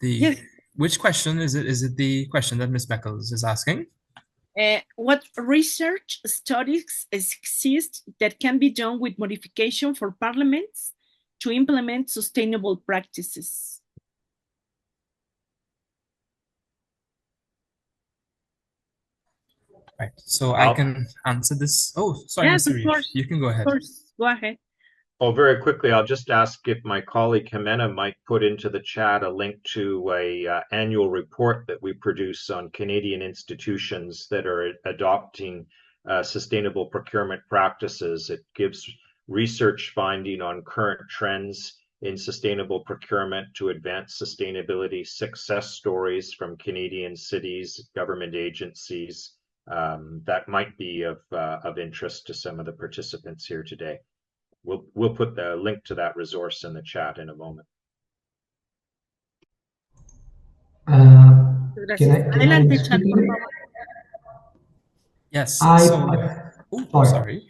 Yes. which question is it? Is it the question that Ms. Beckles is asking? What research studies exist that can be done with modification for parliaments to implement sustainable practices? Right, so I can answer this. Oh, sorry, Yes, Mr. of Reed, course. you can go ahead. Of course, go ahead. Oh, very quickly, I'll just ask if my colleague Jimena might put into the chat a link to a annual report that we produce on Canadian institutions that are adopting sustainable procurement practices. It gives research finding on current trends in sustainable procurement to advance sustainability, success stories from Canadian cities, government agencies that might be of interest to some of the participants here today. We'll put the link to that resource in the chat in a moment. Adelante, Chad, por favor. Yes. Sorry.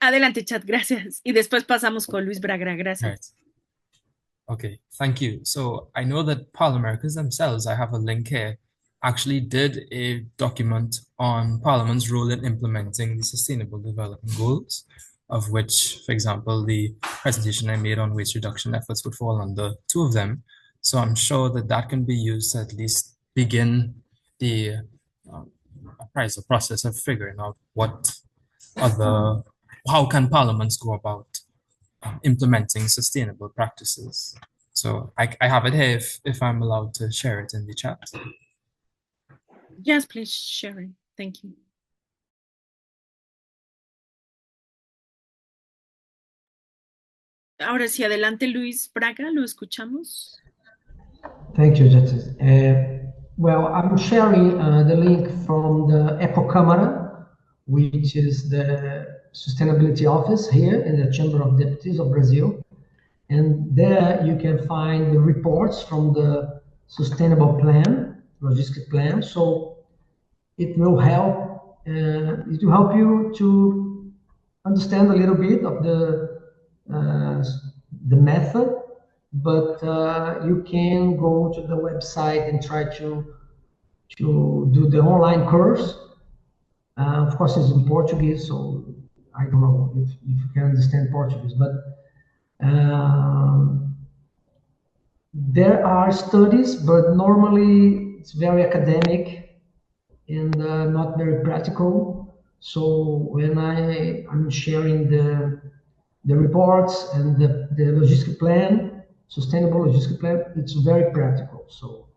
Adelante, Chad, gracias. Y después pasamos con Luis Bragra, gracias. Right. Okay, thank you. So I know that Parliamentarians themselves, I have a link here, actually did a document on Parliament's role in implementing the Sustainable Development Goals, of which, for example, the presentation I made on waste reduction efforts would fall under two of them. So I'm sure that that can be used to at least begin the process of figuring out how can parliaments go about implementing sustainable practices. So I have it here if I'm allowed to share it in the chat. Yes, please share it. Thank you. Ahora sí, adelante Luis Braga, lo escuchamos. Thank you, Justice. Well, I'm sharing the link from the Ecocâmara, which is the sustainability office here in the Chamber of Deputies of Brazil. And there you can find the reports from the sustainable plan, logistic plan. So it will help you to understand a little bit of the method, but you can go to the website and try to do the online course. Of course, it's in Portuguese, so I don't know if you can understand Portuguese, but there are studies, but normally it's very academic, and not very practical. So when I'm sharing the reports and the logistic plan, sustainable logistic plan, it's very practical. So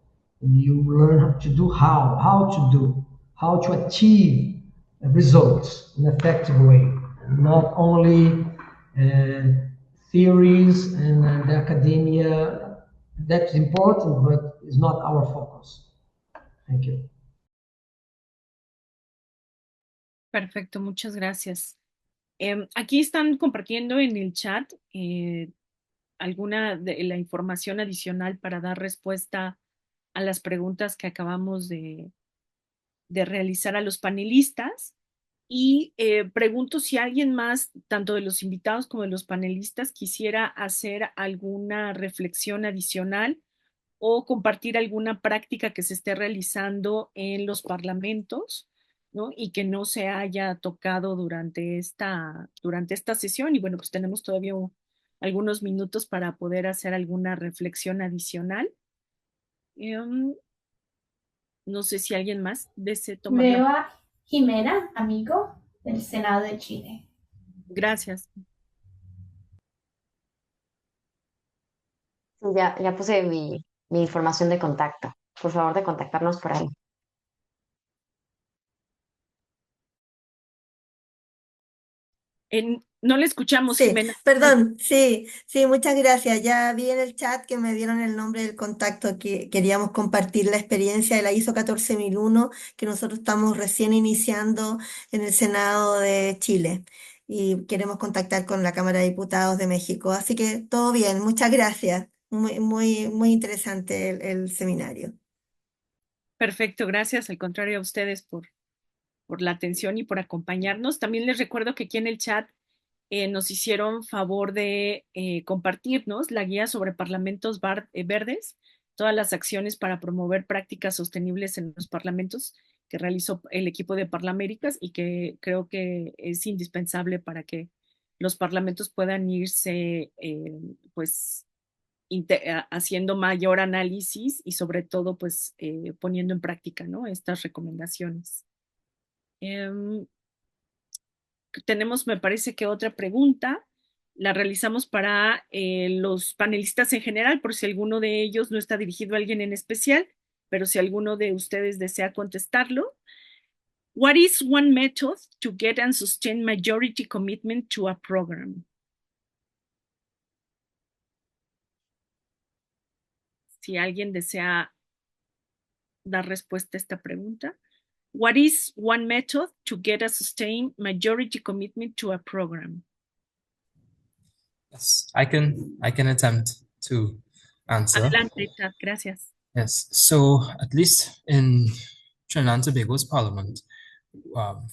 you learn how to achieve results in an effective way, not only theories and the academia. That's important, but it's not our focus. Thank you. Perfecto, muchas gracias. Aquí están compartiendo en el chat alguna de la información adicional para dar respuesta a las preguntas que acabamos de realizar a los panelistas. Y pregunto si alguien más, tanto de los invitados como de los panelistas, quisiera hacer alguna reflexión adicional o compartir alguna práctica que se esté realizando en los parlamentos, ¿no? Y que no se haya tocado durante esta sesión. Y bueno, pues tenemos todavía algunos minutos para poder hacer alguna reflexión adicional. No sé si alguien más desea tomar. Veo a Jimena, amigo del Senado de Chile. Gracias. Sí, ya puse mi información de contacto. Por favor, de contactarnos por ahí. No le escuchamos, Sí, Jimena. perdón, sí, muchas gracias. Ya vi en el chat que me dieron el nombre del contacto que queríamos compartir la experiencia de la ISO 14001 que nosotros estamos recién iniciando en el Senado de Chile y queremos contactar con la Cámara de Diputados de México. Así que todo bien, muchas gracias. Muy interesante el seminario. Perfecto, gracias. Al contrario a ustedes por la atención y por acompañarnos. También les recuerdo que aquí en el chat nos hicieron favor de compartirnos la guía sobre parlamentos verdes, todas las acciones para promover prácticas sostenibles en los parlamentos que realizó el equipo de Parlaméricas y que creo que es indispensable para que los parlamentos puedan irse pues haciendo mayor análisis y sobre todo pues poniendo en práctica, ¿no?, estas recomendaciones. Tenemos, me parece que otra pregunta la realizamos para los panelistas en general, por si alguno de ellos no está dirigido a alguien en especial, pero si alguno de ustedes desea contestarlo. What is one method to get and sustain majority commitment to a program? Si alguien desea dar respuesta a esta pregunta. What is one method to get a sustained majority commitment to a program? Yes, I can attempt to answer. Adelante, Chad, gracias. Yes, so at least in Trinidad and Tobago's parliament,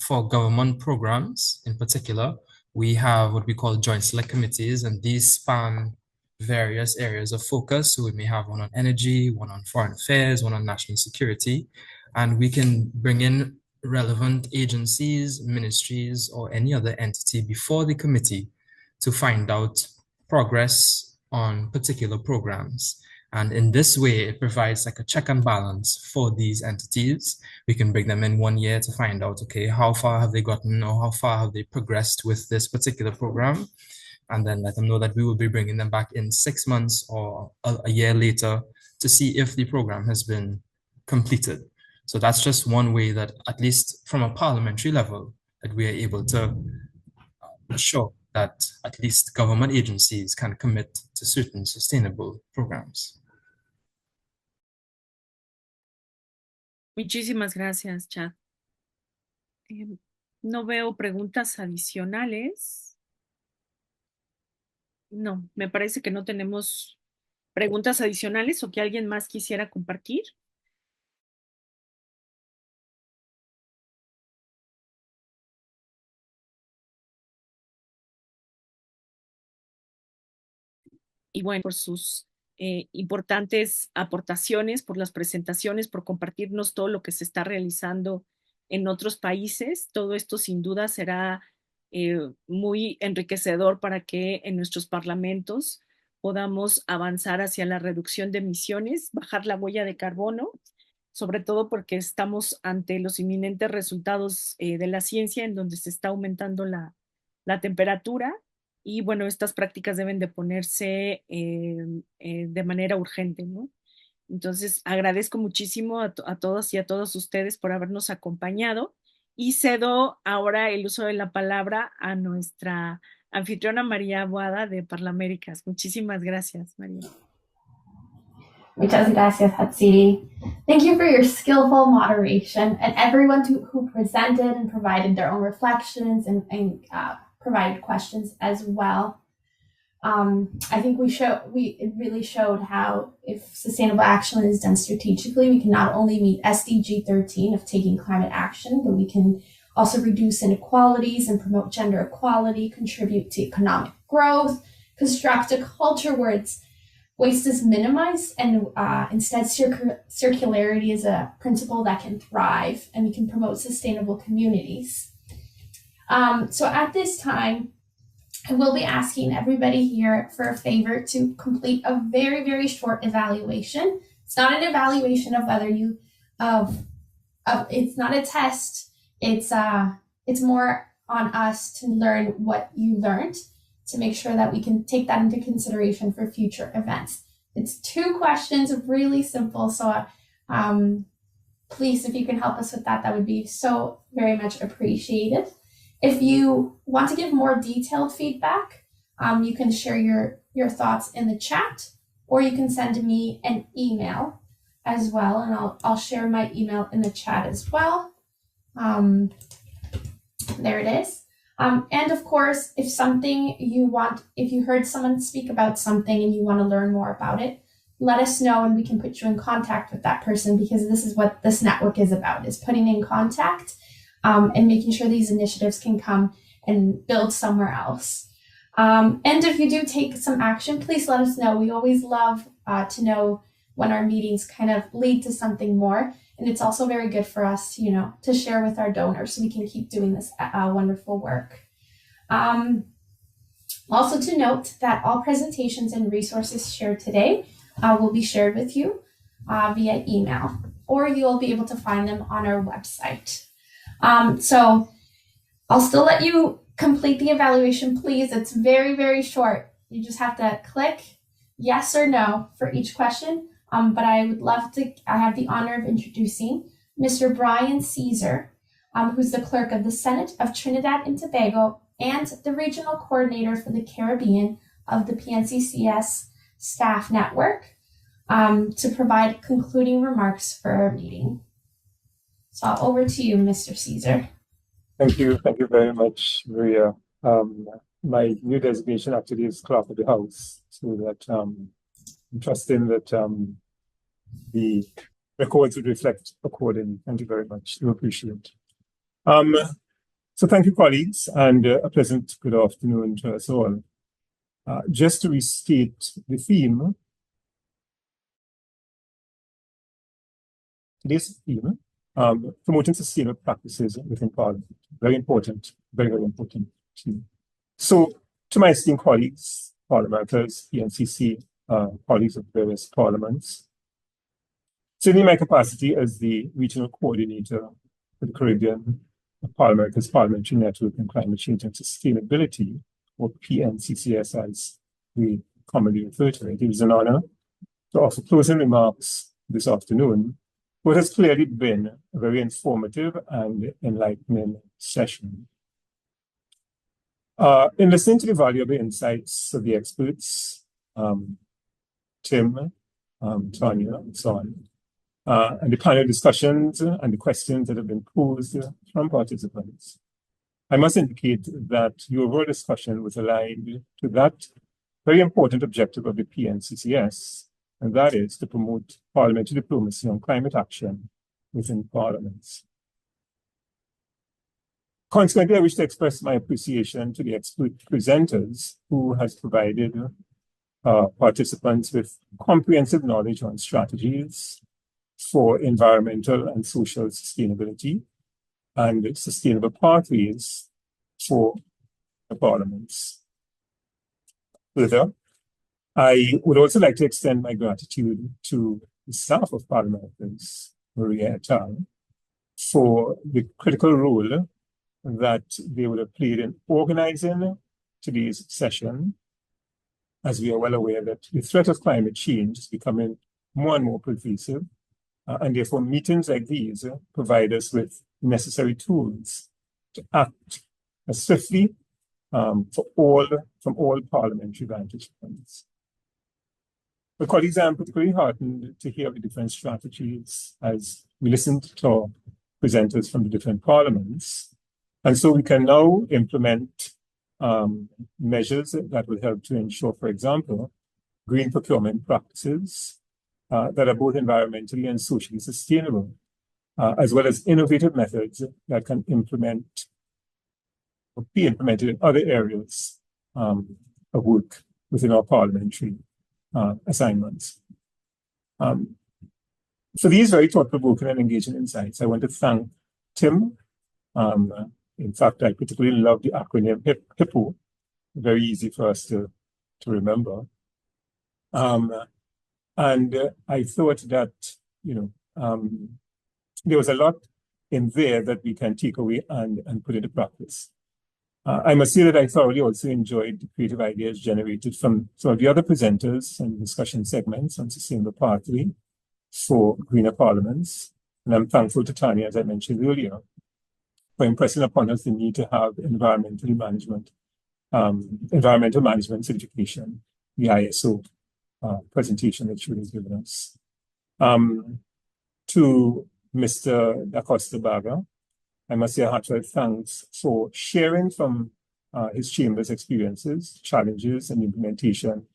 for government programs in particular, we have what we call joint select committees, and these span various areas of focus. So we may have one on energy, one on foreign affairs, one on national security, and we can bring in relevant agencies, ministries, or any other entity before the committee to find out progress on particular programs. And in this way, it provides like a check and balance for these entities. We can bring them in 1 year to find out, okay, how far have they gotten or how far have they progressed with this particular program? And then let them know that we will be bringing them back in 6 months or a year later to see if the program has been completed. So that's just one way that, at least from a parliamentary level, that we are able to ensure that at least government agencies can commit to certain sustainable programs. Muchísimas gracias, Chad. No veo preguntas adicionales. No, me parece que no tenemos preguntas adicionales o que alguien más quisiera compartir. Y bueno, por sus importantes aportaciones, por las presentaciones, por compartirnos todo lo que se está realizando en otros países. Todo esto sin duda será muy enriquecedor para que en nuestros parlamentos podamos avanzar hacia la reducción de emisiones, bajar la huella de carbono sobre todo porque estamos ante los inminentes resultados de la ciencia en donde se está aumentando la temperatura y bueno, estas prácticas deben de ponerse de manera urgente, ¿no? Entonces, agradezco muchísimo a todos y a todos ustedes por habernos acompañado y cedo ahora el uso de la palabra a nuestra anfitriona María Boada de Parlaméricas. Muchísimas gracias, María. Muchas gracias, Hatsiri. Thank you for your skillful moderation and everyone who presented and provided their own reflections and provided questions as well. I think it really showed how if sustainable action is done strategically, we can not only meet SDG 13 of taking climate action, but we can also reduce inequalities and promote gender equality, contribute to economic growth, construct a culture where waste is minimized and instead circularity is a principle that can thrive and we can promote sustainable communities. So at this time, I will be asking everybody here for a favor to complete a very, very short evaluation. It's not an evaluation of whether it's not a test. It's more on us to learn what you learned to make sure that we can take that into consideration for future events. It's 2 questions, really simple. So please, if you can help us with that, that would be so very much appreciated. If you want to give more detailed feedback, you can share your thoughts in the chat, or you can send me an email as well, and I'll share my email in the chat as well. There it is. And of course, if you heard someone speak about something and you want to learn more about it, let us know and we can put you in contact with that person, because this is what this network is about, is putting in contact and making sure these initiatives can come and build somewhere else. And if you do take some action, please let us know. We always love to know when our meetings kind of lead to something more. And it's also very good for us, to share with our donors so we can keep doing this wonderful work. Also to note that all presentations and resources shared today will be shared with you via email, or you'll be able to find them on our website. So I'll still let you complete the evaluation, please. It's very, very short. You just have to click yes or no for each question. But I have the honor of introducing Mr. Brian Caesar, who's the clerk of the Senate of Trinidad and Tobago and the regional coordinator for the Caribbean of the PNCCS staff network, to provide concluding remarks for our meeting. So over to you, Mr. Caesar. Thank you very much, Maria. My new designation actually is clerk of the house, so that I'm trusting that the records would reflect accordingly. Thank you very much. We appreciate it. So thank you, colleagues, and a pleasant good afternoon to us all. Just to restate the theme, today's theme, promoting sustainable practices within Parliament. Very important, very, very important. So to my esteemed colleagues, parliamentarians, PNCC, colleagues of various parliaments, certainly my capacity as the regional coordinator for the Caribbean Parliamentary Network on Climate Change and Sustainability, or PNCCS as we commonly refer to it, it is an honor to offer closing remarks this afternoon. What has clearly been a very informative and enlightening session. In listening to the valuable insights of the experts, Tim, Tanya, and so on, and the panel discussions and the questions that have been posed from participants, I must indicate that your overall discussion was aligned to that very important objective of the PNCCS, and that is to promote parliamentary diplomacy on climate action within parliaments. Consequently, I wish to express my appreciation to the expert presenters who has provided participants with comprehensive knowledge on strategies for environmental and social sustainability and sustainable pathways for the parliaments. Further, I would also like to extend my gratitude to the staff of parliamentarians Maria et al., for the critical role that they would have played in organizing today's session, as we are well aware that the threat of climate change is becoming more and more pervasive, and therefore meetings like these provide us with necessary tools to act swiftly from all parliamentary vantage points. The colleagues, I'm particularly heartened to hear the different strategies as we listened to presenters from the different parliaments. And so we can now implement measures that will help to ensure, for example, green procurement practices that are both environmentally and socially sustainable, as well as innovative methods that can be implemented in other areas of work within our parliamentary assignments. For these very thought-provoking and engaging insights, I want to thank Tim. In fact, I particularly love the acronym HIPPO, very easy for us to remember. And I thought that, there was a lot in there that we can take away and put into practice. I must say that I thoroughly also enjoyed the creative ideas generated from some of the other presenters and discussion segments on sustainable pathway for greener parliaments. And I'm thankful to Tanya, as I mentioned earlier, for impressing upon us the need to have environmental management certification, the ISO presentation that she has given us. To Mr. Da Costa Baga, I must say a heartfelt thanks for sharing from his chamber's experiences, challenges, and implementation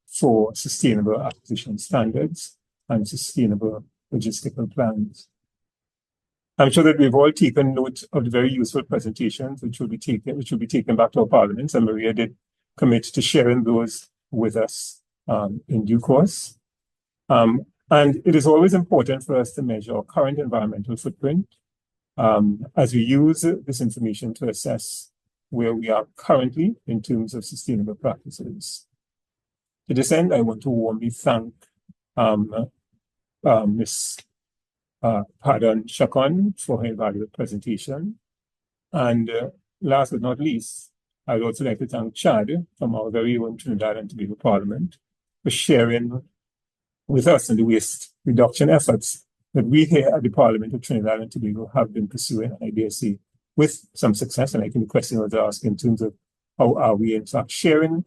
for sustainable acquisition standards and sustainable logistical plans. I'm sure that we've all taken note of the very useful presentations which will be taken back to our parliaments, and Maria did commit to sharing those with us in due course. And it is always important for us to measure our current environmental footprint as we use this information to assess where we are currently in terms of sustainable practices. To this end, I want to warmly thank Ms. Pardon Chacon for her valuable presentation. And last but not least, I would also like to thank Chad from our very own Trinidad and Tobago Parliament for sharing with us in the waste reduction efforts that we here at the Parliament of Trinidad and Tobago have been pursuing, and I dare say, with some success. And I think the question was asked in terms of how are we in fact sharing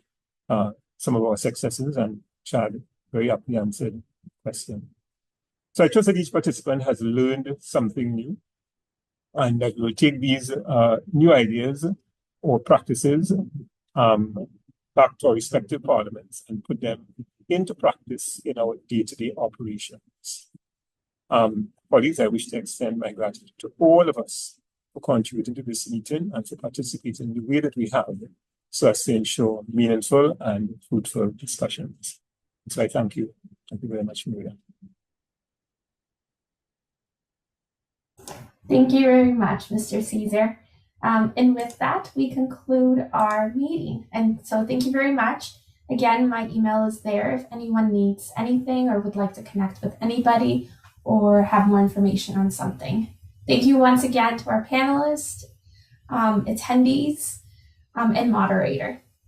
some of our successes, and Chad very aptly answered the question. So I trust that each participant has learned something new, and that we'll take these new ideas or practices back to our respective parliaments and put them into practice in our day-to-day operations. Colleagues, I wish to extend my gratitude to all of us for contributing to this meeting and for participating in the way that we have so as to ensure meaningful and fruitful discussions. So I thank you. Thank you very much, Maria. Thank you very much, Mr. Caesar. And with that, we conclude our meeting. And so thank you very much. Again, my email is there if anyone needs anything or would like to connect with anybody or have more information on something. Thank you once again to our panelists, attendees, and moderator.